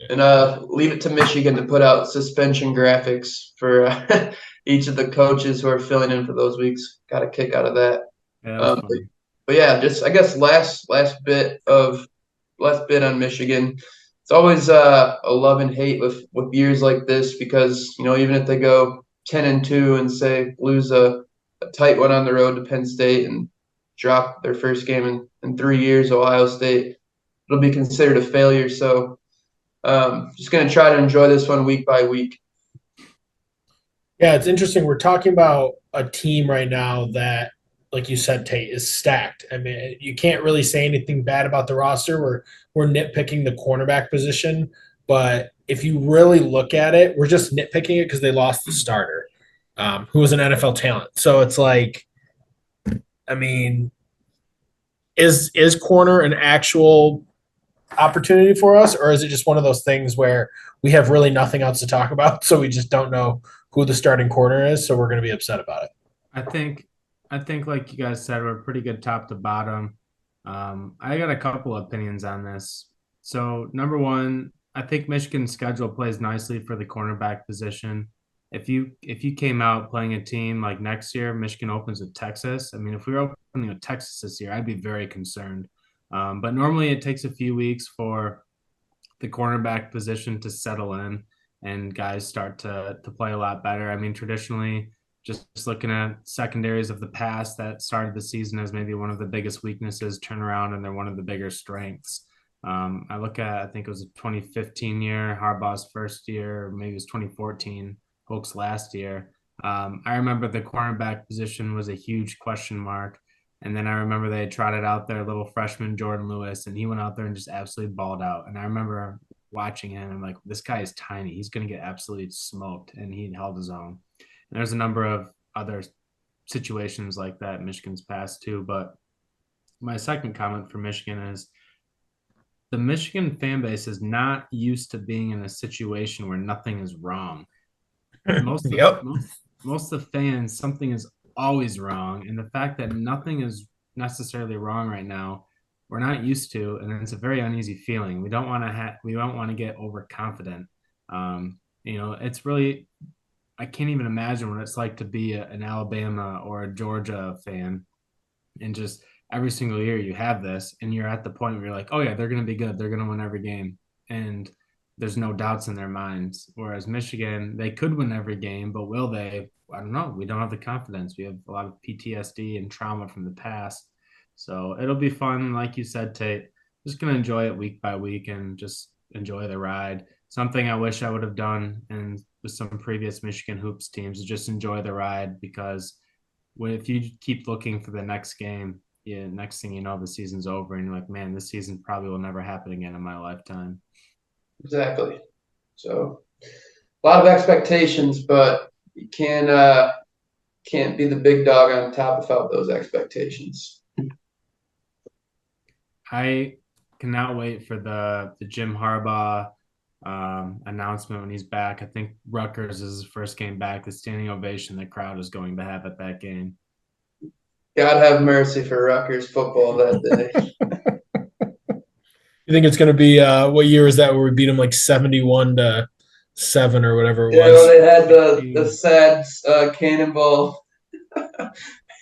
and leave it to Michigan to put out suspension graphics for each of the coaches who are filling in for those weeks. Got a kick out of that. Yeah, but yeah, just I guess last bit on Michigan. It's always a love and hate with years like this because even if they go 10-2 and say lose a tight one on the road to Penn State and drop their first game in 3 years, Ohio State, it'll be considered a failure. So just going to try to enjoy this one week by week. Yeah, it's interesting. We're talking about a team right now that, like you said, Tate, is stacked. I mean, you can't really say anything bad about the roster. We're nitpicking the cornerback position, but if you really look at it, we're just nitpicking it because they lost the starter, who was an NFL talent. So it's like, I mean, is corner an actual opportunity for us, or is it just one of those things where we have really nothing else to talk about, so we just don't know who the starting corner is, so we're going to be upset about it? I think, like you guys said, we're pretty good top to bottom. I got a couple opinions on this. So, number one, I think Michigan's schedule plays nicely for the cornerback position. If you came out playing a team like next year, Michigan opens with Texas. I mean, if we were opening with Texas this year, I'd be very concerned. But normally it takes a few weeks for the cornerback position to settle in and guys start to play a lot better. I mean, traditionally, just looking at secondaries of the past that started the season as maybe one of the biggest weaknesses, turn around and they're one of the bigger strengths. I think it was a 2015 year, Harbaugh's first year, maybe it was 2014, Hoke's last year. I remember the cornerback position was a huge question mark. And then I remember they trotted out their little freshman Jordan Lewis, and he went out there and just absolutely balled out. And I remember watching him and like, this guy is tiny. He's going to get absolutely smoked. And he held his own. And there's a number of other situations like that in Michigan's past too. But my second comment for Michigan is the Michigan fan base is not used to being in a situation where nothing is wrong. Most of the fans, something is always wrong, and the fact that nothing is necessarily wrong right now, we're not used to, and it's a very uneasy feeling. We don't want to get overconfident. It's really, I can't even imagine what it's like to be an Alabama or a Georgia fan, and just every single year you have this, and you're at the point where you're like, oh yeah, they're going to be good, they're going to win every game, and there's no doubts in their minds. Whereas Michigan, they could win every game, but will they? I don't know. We don't have the confidence. We have a lot of PTSD and trauma from the past. So it'll be fun. Like you said, Tate, just going to enjoy it week by week and just enjoy the ride. Something I wish I would have done and with some previous Michigan hoops teams is just enjoy the ride, because if you keep looking for the next game, next thing you know, the season's over and you're like, man, this season probably will never happen again in my lifetime. Exactly. So a lot of expectations, but you can't be the big dog on top without those expectations. I cannot wait for the Jim Harbaugh announcement when he's back. I think Rutgers is his first game back. The standing ovation the crowd is going to have at that game. God have mercy for Rutgers football that day. You think it's going to be what year is that where we beat them like 71-7 or whatever it Yeah, was? they had the sad cannonball.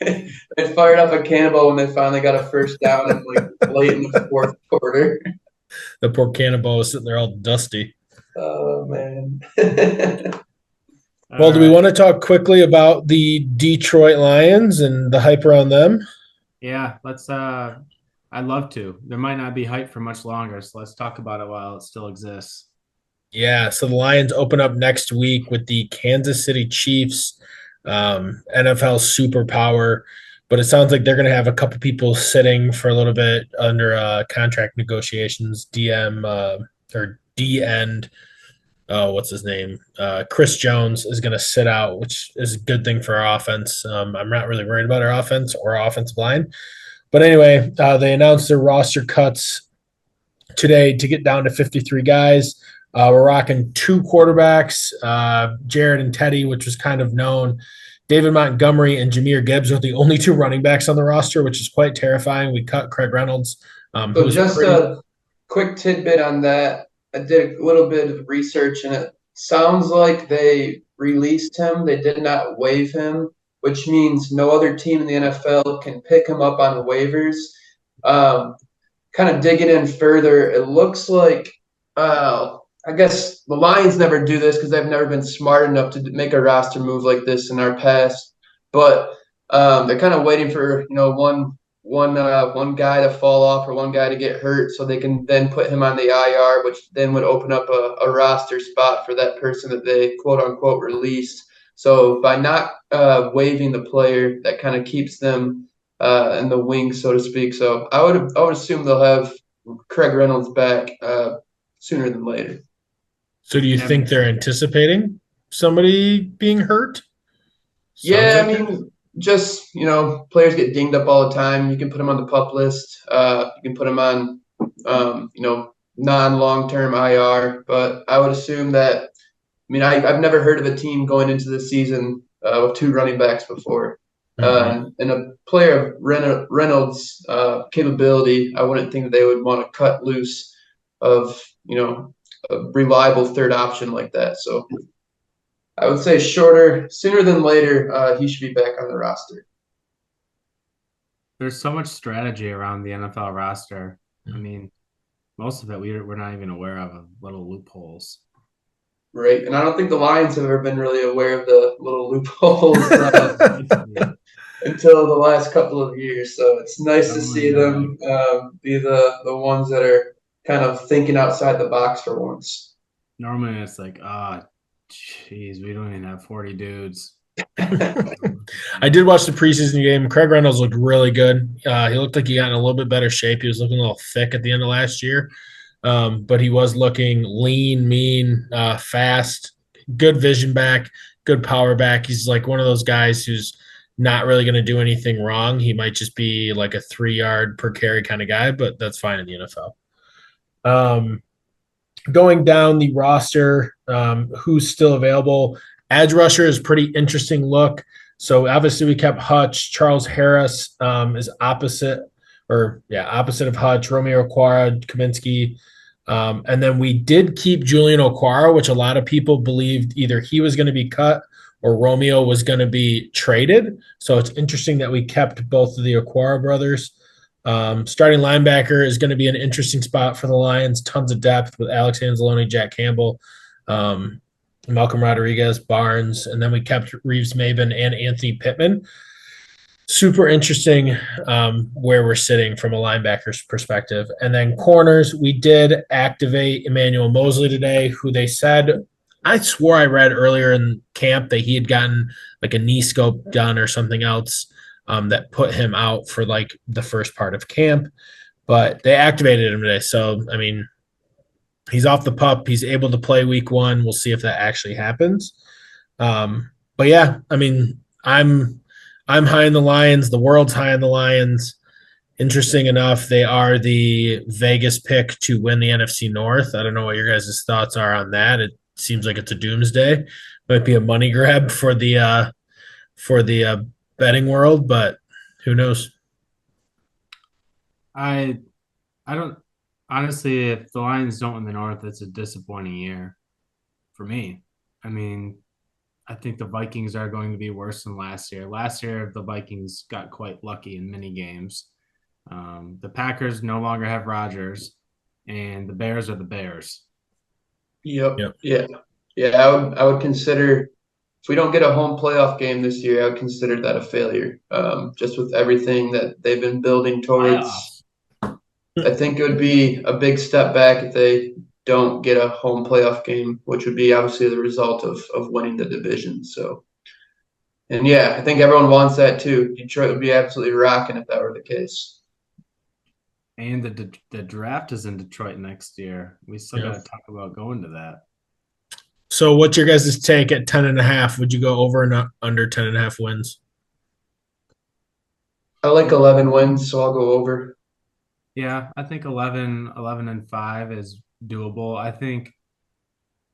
They fired up a cannonball when they finally got a first down in like late in the fourth quarter. The poor cannonball was sitting there all dusty. Oh man. Well, do we want to talk quickly about the Detroit Lions and the hype around them? Yeah, let's I'd love to. There might not be hype for much longer, so let's talk about it while it still exists. Yeah, so the Lions open up next week with the Kansas City Chiefs, NFL superpower. But it sounds like they're going to have a couple people sitting for a little bit under contract negotiations. Or D end. Oh, what's his name? Chris Jones is going to sit out, which is a good thing for our offense. I'm not really worried about our offense or our offensive line. But anyway, they announced their roster cuts today to get down to 53 guys. We're rocking 2 quarterbacks, Jared and Teddy, which was kind of known. David Montgomery and Jahmyr Gibbs are the only 2 running backs on the roster, which is quite terrifying. We cut Craig Reynolds. So just a quick tidbit on that. I did a little bit of research, and it sounds like they released him. They did not waive him, which means no other team in the NFL can pick him up on waivers. Kind of digging in further, it looks like I guess the Lions never do this because they've never been smart enough to make a roster move like this in our past. But they're kind of waiting for one guy to fall off or one guy to get hurt, so they can then put him on the IR, which then would open up a roster spot for that person that they quote unquote released. So by not waiving the player, that kind of keeps them in the wings, so to speak. So I would assume they'll have Craig Reynolds back sooner than later. So do you think they're anticipating somebody being hurt? Yeah, I mean, just, players get dinged up all the time. You can put them on the PUP list. You can put them on, non-long-term IR. But I would assume that, I've never heard of a team going into the season with 2 running backs before. And a player of Reynolds' capability, I wouldn't think that they would want to cut loose of, a reliable third option like that. So I would say sooner than later, he should be back on the roster. There's so much strategy around the NFL roster. I mean, most of it we're not even aware of little loopholes. Right, and I don't think the Lions have ever been really aware of the little loopholes until the last couple of years. So it's nice to see them be the ones that are kind of thinking outside the box for once. Normally it's like, geez, we don't even have 40 dudes. I did watch the preseason game. Craig Reynolds looked really good. He looked like he got in a little bit better shape. He was looking a little thick at the end of last year, but he was looking lean, mean, fast, good vision back, good power back. He's like one of those guys who's not really going to do anything wrong. He might just be like a 3-yard per carry kind of guy, but that's fine in the NFL. Going down the roster, who's still available? Edge rusher is pretty interesting look. So obviously we kept Hutch. Charles Harris is opposite of Hutch. Romeo Okwara, Kaminsky. And then we did keep Julian Okwara, which a lot of people believed either he was going to be cut or Romeo was going to be traded. So it's interesting that we kept both of the Okwara brothers. Starting linebacker is going to be an interesting spot for the Lions. Tons of depth with Alex Anzalone, Jack Campbell, Malcolm Rodriguez, Barnes, and then we kept Reeves Maben and Anthony Pittman. Super interesting where we're sitting from a linebacker's perspective. And then corners, we did activate Emmanuel Mosley today, who they said, I swore I read earlier in camp that he had gotten like a knee scope done or something else that put him out for like the first part of camp. But they activated him today. So, He's off the pup. He's able to play week 1. We'll see if that actually happens. But yeah, I mean, I'm high in the Lions. The world's high in the Lions. Interesting enough, they are the Vegas pick to win the NFC North. I don't know what your guys' thoughts are on that. It seems like it's a doomsday. Might be a money grab for the betting world, but who knows? I don't honestly. If the Lions don't win the North, it's a disappointing year for me. I mean, I think the Vikings are going to be worse than last year. Last year, the Vikings got quite lucky in many games. The Packers no longer have Rodgers, and the Bears are the Bears. Yep. Yep. Yeah. Yeah. I would consider if we don't get a home playoff game this year, I would consider that a failure. Just with everything that they've been building towards. Playoffs. I think it would be a big step back if they don't get a home playoff game, which would be obviously the result of winning the division. So, and yeah, I think everyone wants that too. Detroit would be absolutely rocking if that were the case. And the draft is in Detroit next year. We still got to talk about going to that. So what's your guys' take at 10.5? Would you go over and under 10.5 wins? I like 11 wins, so I'll go over. Yeah, I think 11-5 is doable. I think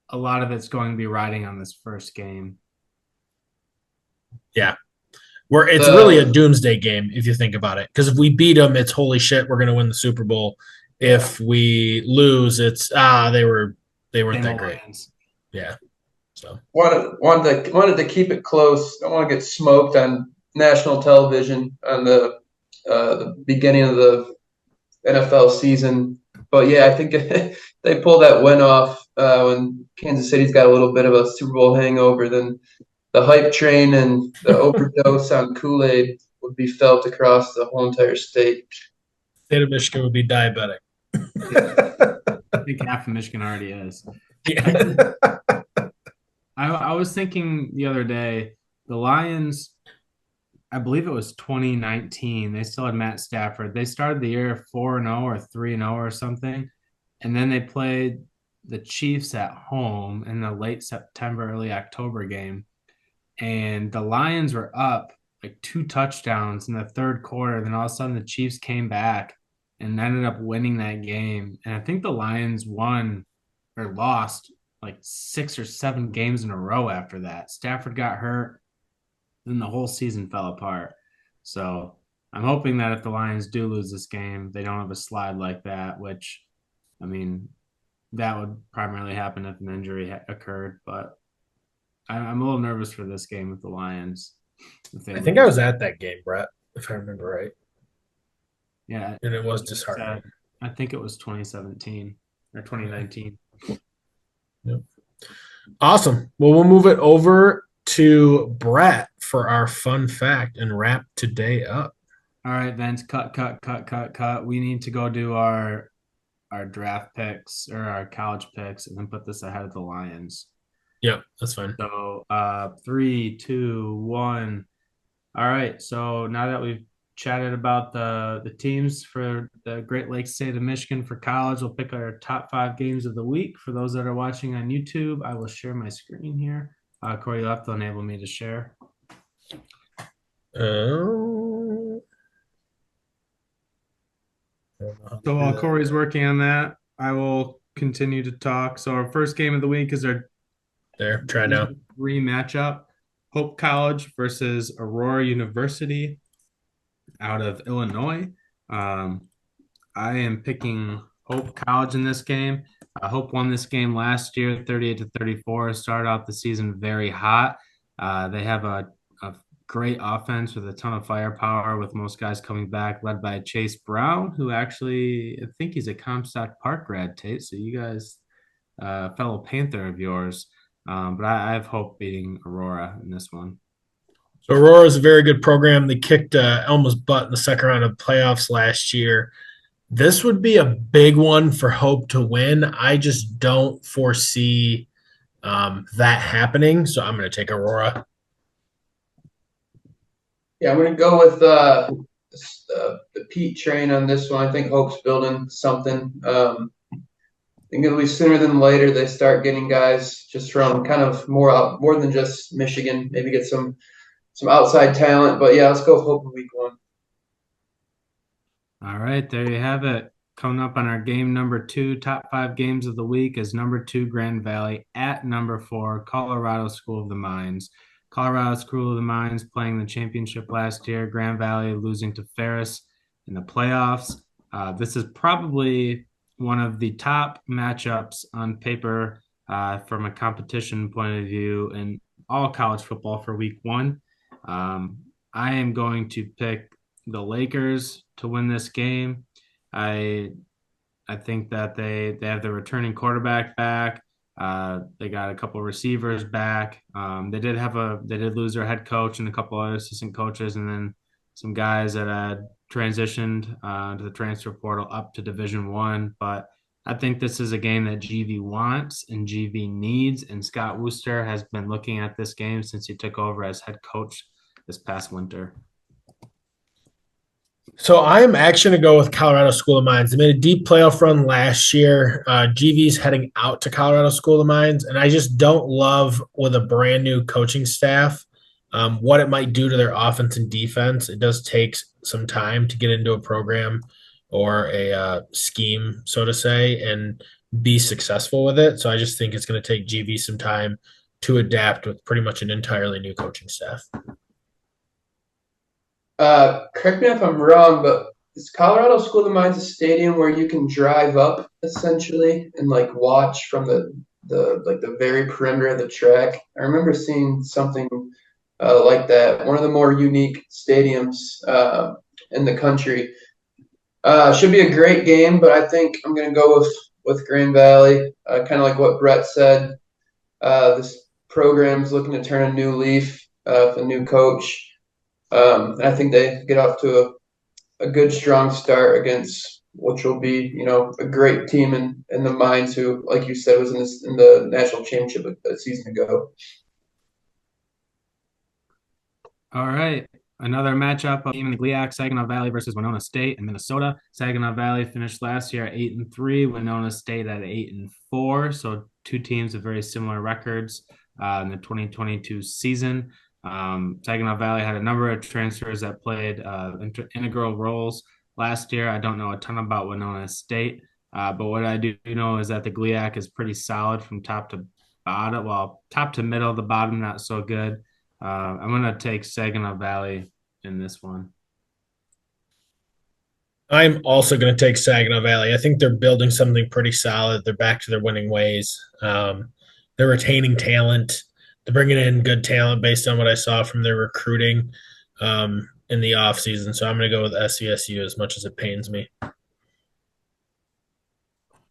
a lot of it's going to be riding on this first game. Yeah. It's really a doomsday game if you think about it. Because if we beat them, it's holy shit, we're going to win the Super Bowl. If we lose, it's they weren't that great. Yeah. So wanted to keep it close. Don't want to get smoked on national television on the beginning of the NFL season. But yeah, I think they pull that win off when Kansas City's got a little bit of a Super Bowl hangover, then the hype train and the overdose on Kool-Aid would be felt across the whole entire state. State of Michigan would be diabetic. I think half of Michigan already is. Yeah. I was thinking the other day, the Lions, I believe it was 2019. They still had Matt Stafford. They started the year 4-0 or 3-0 or something. And then they played the Chiefs at home in the late September, early October game. And the Lions were up like 2 touchdowns in the third quarter. Then all of a sudden the Chiefs came back and ended up winning that game. And I think the Lions won or lost like 6 or 7 games in a row after that. Stafford got hurt. Then the whole season fell apart. So I'm hoping that if the Lions do lose this game, they don't have a slide like that, which, I mean, that would primarily happen if an injury occurred. But I'm a little nervous for this game with the Lions. I think I was at that game, Brett, if I remember right. Yeah. And it was disheartening. I think it was 2017 or 2019. Yep. Awesome. Well, we'll move it over to Brett for our fun fact and wrap today up. All right, Vince, cut. We need to go do our draft picks or our college picks and then put this ahead of the Lions. Yep, that's fine. So 3, 2, 1. All right. So now that we've chatted about the teams for the Great Lakes State of Michigan for college, we'll pick our top 5 games of the week. For those that are watching on YouTube, I will share my screen here. Kory, you'll have to enable me to share. So while Kory's working on that, I will continue to talk. So our first game of the week is our try now. Matchup. Hope College versus Aurora University out of Illinois. I am picking Hope College in this game. Hope won this game last year, 38-34. Started out the season very hot. They have a great offense with a ton of firepower, with most guys coming back, led by Chase Brown, who actually, I think he's a Comstock Park grad, Tate. So you guys, fellow Panther of yours. But I have Hope beating Aurora in this one. So Aurora is a very good program. They kicked Elma's butt in the second round of playoffs last year. This would be a big one for Hope to win. I just don't foresee that happening. So I'm going to take Aurora. Yeah, I'm going to go with the Pete train on this one. I think Hope's building something. I think think it'll be sooner than later they start getting guys just from kind of more than just Michigan. Maybe get some outside talent. But yeah, let's go Hope in week 1. All right, there you have it. Coming up on our game number 2, top 5 games of the week is number 2 Grand Valley at number 4 Colorado School of the Mines. Colorado School of the Mines playing the championship last year. Grand Valley losing to Ferris in the playoffs. This is probably one of the top matchups on paper from a competition point of view in all college football for week 1. I am going to pick the Lakers to win this game. I think that they have the returning quarterback back. They got a couple of receivers back. They did lose their head coach and a couple other assistant coaches, and then some guys that had transitioned to the transfer portal up to Division I. But I think this is a game that GV wants and GV needs, and Scott Wooster has been looking at this game since he took over as head coach this past winter. So I'm actually going to go with Colorado School of Mines. They made a deep playoff run last year. GV's heading out to Colorado School of Mines, and I just don't love with a brand new coaching staff what it might do to their offense and defense. It does take some time to get into a program or a scheme, so to say, and be successful with it. So I just think it's going to take GV some time to adapt with pretty much an entirely new coaching staff. Correct me if I'm wrong, but is Colorado School of the Mines a stadium where you can drive up essentially and like watch from the very perimeter of the track? I remember seeing something like that. One of the more unique stadiums in the country. Should be a great game, but I think I'm going to go with Grand Valley. Kind of like what Brett said. This program's looking to turn a new leaf with a new coach. And I think they get off to a good, strong start against which will be, a great team in the Mines who, like you said, was in the national championship a season ago. All right. Another matchup game in the GLIAC, Saginaw Valley versus Winona State in Minnesota. Saginaw Valley finished last year at 8-3, Winona State at 8-4. So two teams with very similar records in the 2022 season. Saginaw Valley had a number of transfers that played integral roles last year. I don't know a ton about Winona State, but what I do know is that the GLIAC is pretty solid from top to bottom. Well, top to middle, the bottom not so good. I'm going to take Saginaw Valley in this one. I'm also going to take Saginaw Valley. I think they're building something pretty solid. They're back to their winning ways. They're retaining talent. They're bringing in good talent based on what I saw from their recruiting in the offseason. So I'm going to go with SCSU as much as it pains me.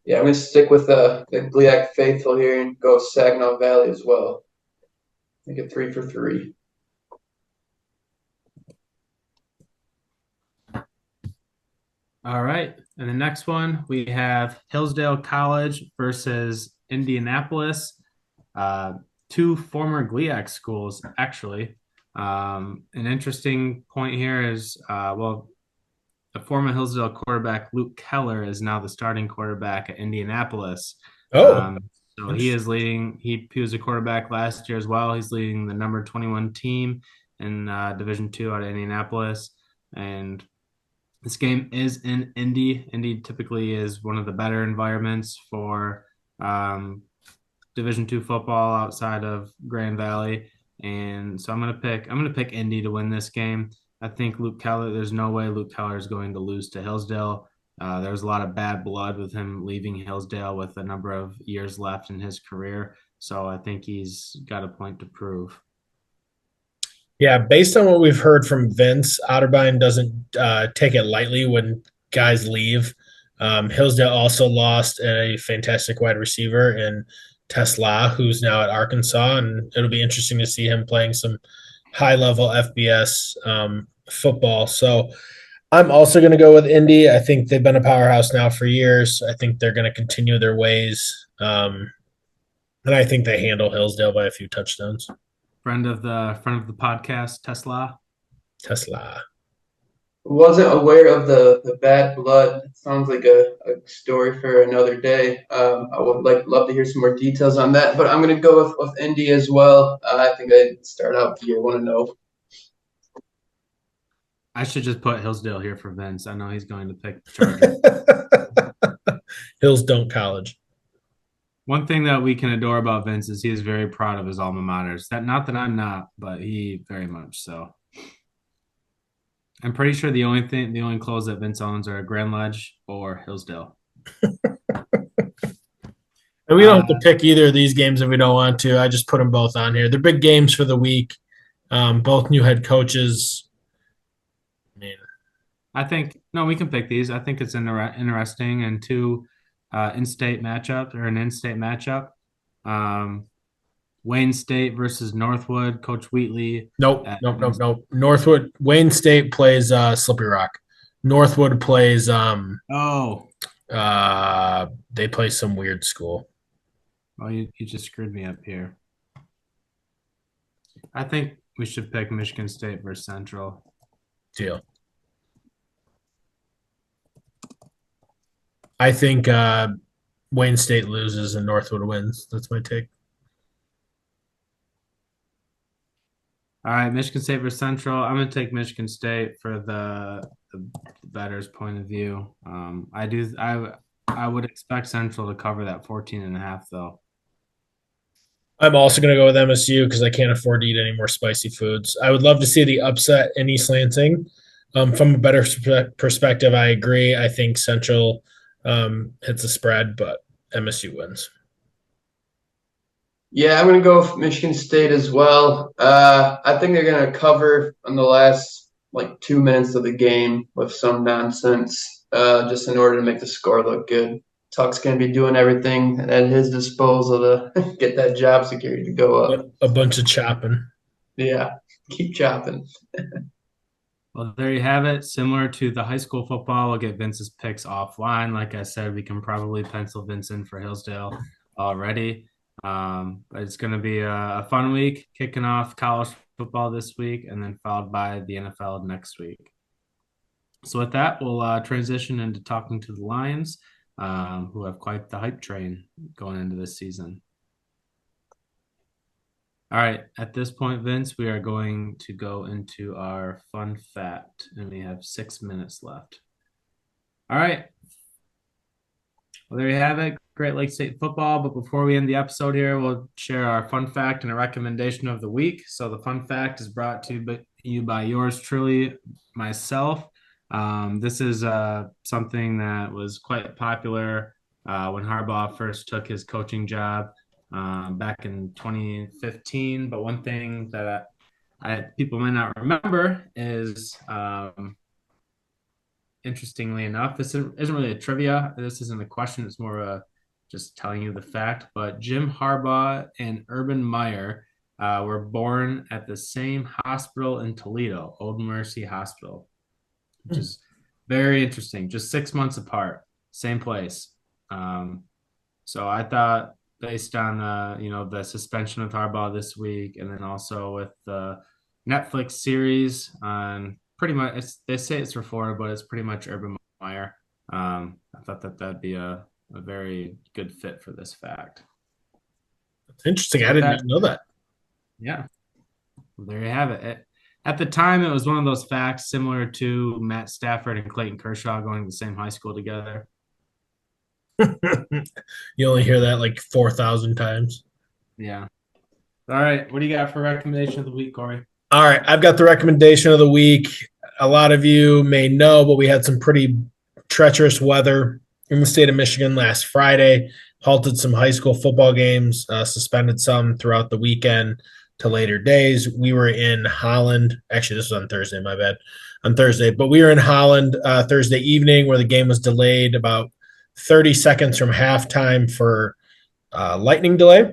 Yeah, I'm going to stick with the GLIAC faithful here and go Saginaw Valley as well. I get 3 for 3. All right. And the next one, we have Hillsdale College versus Indianapolis. Two former GLIAC schools, actually. An interesting point here is, the former Hillsdale quarterback, Luke Keller, is now the starting quarterback at Indianapolis. So he is leading. He was a quarterback last year as well. He's leading the number 21 team in Division II out of Indianapolis. And this game is in Indy. Indy typically is one of the better environments for Division II football outside of Grand Valley. And so I'm gonna pick Indy to win this game. I think Luke Keller, there's no way Luke Keller is going to lose to Hillsdale. There's a lot of bad blood with him leaving Hillsdale with a number of years left in his career. So I think he's got a point to prove. Yeah, based on what we've heard from Vince, Otterbein doesn't take it lightly when guys leave. Hillsdale also lost a fantastic wide receiver in Tesla, who's now at Arkansas, and it'll be interesting to see him playing some high-level FBS football. So I'm also going to go with Indy. I think they've been a powerhouse now for years. I think they're going to continue their ways, and I think they handle Hillsdale by a few touchdowns. Friend of the podcast, Tesla. Wasn't aware of the bad blood. It sounds like a story for another day. I would love to hear some more details on that. But I'm going to go with Indy as well. I think I'd start out the year 1-0. I should just put Hillsdale here for Vince. I know he's going to pick the Chargers. Hills don't college. One thing that we can adore about Vince is he is very proud of his alma maters. Not that I'm not, but he very much so. I'm pretty sure the only clothes that Vince owns are Grand Ledge or Hillsdale. And we don't have to pick either of these games if we don't want to. I just put them both on here. They're big games for the week. Both new head coaches. I think we can pick these. I think it's interesting, and two in-state matchup or an in-state matchup. Wayne State versus Northwood. Coach Wheatley. Nope. Northwood. Wayne State plays Slippery Rock. Northwood plays. They play some weird school. Oh, you just screwed me up here. I think we should pick Michigan State versus Central. Deal. I think Wayne State loses and Northwood wins. That's my take. All right, Michigan State versus Central. I'm going to take Michigan State for the bettor's point of view. I would expect Central to cover that 14.5 though. I'm also going to go with MSU because I can't afford to eat any more spicy foods. I would love to see the upset in East Lansing. From a better perspective, I agree. I think Central hits the spread, but MSU wins. Yeah, I'm going to go with Michigan State as well. I think they're going to cover in the last 2 minutes of the game with some nonsense, just in order to make the score look good. Tuck's going to be doing everything at his disposal to get that job security to go up. A bunch of chopping. Yeah, keep chopping. Well, there you have it. Similar to the high school football, we'll get Vince's picks offline. Like I said, we can probably pencil Vince in for Hillsdale already. But it's going to be a fun week, kicking off college football this week and then followed by the NFL next week. So with that, we'll transition into talking to the Lions, who have quite the hype train going into this season. All right, at this point, Vince, we are going to go into our fun fact, and we have 6 minutes left. All right. Well, there you have it, Great Lakes State football. But before we end the episode here, we'll share our fun fact and a recommendation of the week. So the fun fact is brought to you by yours truly, myself. This is something that was quite popular when Harbaugh first took his coaching job back in 2015. But one thing that people might not remember is, interestingly enough, this isn't really a trivia. This isn't a question. It's more just telling you the fact. But Jim Harbaugh and Urban Meyer were born at the same hospital in Toledo, Old Mercy Hospital, which is very interesting. Just 6 months apart, same place. So I thought, based on the suspension of Harbaugh this week, and then also with the Netflix series on pretty much, they say it's for Florida, but it's pretty much Urban Meyer. I thought that'd be a very good fit for this fact. That's interesting. I didn't know that. Yeah. Well, there you have it. At the time, it was one of those facts similar to Matt Stafford and Clayton Kershaw going to the same high school together. You only hear that 4,000 times. Yeah. All right. What do you got for recommendation of the week, Kory? All right. I've got the recommendation of the week. A lot of you may know, but we had some pretty treacherous weather in the state of Michigan last Friday, halted some high school football games, suspended some throughout the weekend to later days. We were in Holland. Actually, this was on Thursday, my bad. On Thursday. But we were in Holland Thursday evening where the game was delayed about 30 seconds from halftime for lightning delay.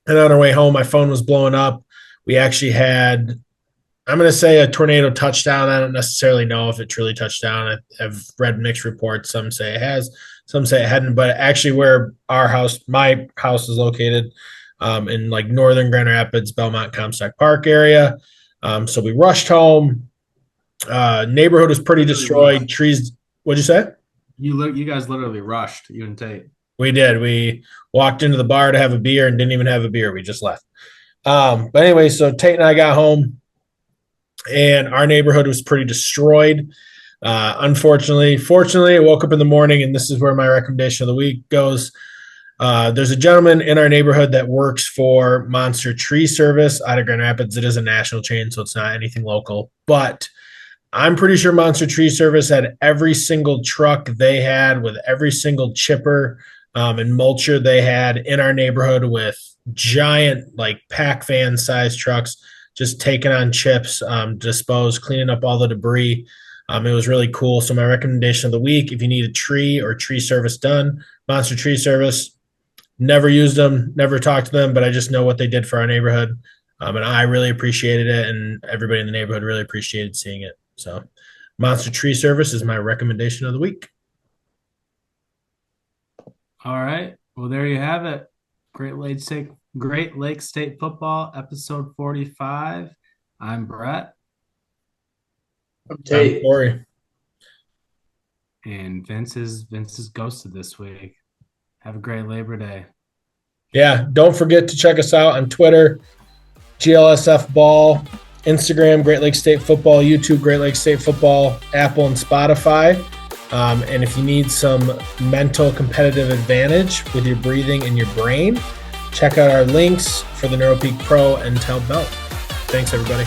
And on our way home, my phone was blowing up. We actually had, I'm going to say, a tornado touchdown. I don't necessarily know if it truly touched down. I've read mixed reports. Some say it has, some say it hadn't. But actually where my house is located in northern Grand Rapids, Belmont, Comstock Park area. So we rushed home. Neighborhood was pretty destroyed. Trees. What'd you say? You guys literally rushed, you and Tate. We did. We walked into the bar to have a beer and didn't even have a beer. We just left. But anyway, so Tate and I got home, and our neighborhood was pretty destroyed. Fortunately, I woke up in the morning, and this is where my recommendation of the week goes. There's a gentleman in our neighborhood that works for Monster Tree Service out of Grand Rapids. It is a national chain, so it's not anything local. But I'm pretty sure Monster Tree Service had every single truck they had with every single chipper and mulcher they had in our neighborhood with giant, like pack van size trucks, just taking on chips, dispose, cleaning up all the debris. It was really cool. So my recommendation of the week, if you need a tree or tree service done, Monster Tree Service. Never used them, never talked to them, but I just know what they did for our neighborhood. And I really appreciated it, and everybody in the neighborhood really appreciated seeing it. So Monster Tree Service is my recommendation of the week. All right. Well, there you have it. Great Lakes State Football, episode 45. I'm Brett. I'm Tate. I'm Kory. And Vince is ghosted this week. Have a great Labor Day. Yeah, don't forget to check us out on Twitter, GLSF Ball, Instagram, Great Lakes State Football, YouTube, Great Lakes State Football, Apple, and Spotify. And if you need some mental competitive advantage with your breathing and your brain, check out our links for the NeuroPeak Pro and Tel Belt. Thanks, everybody.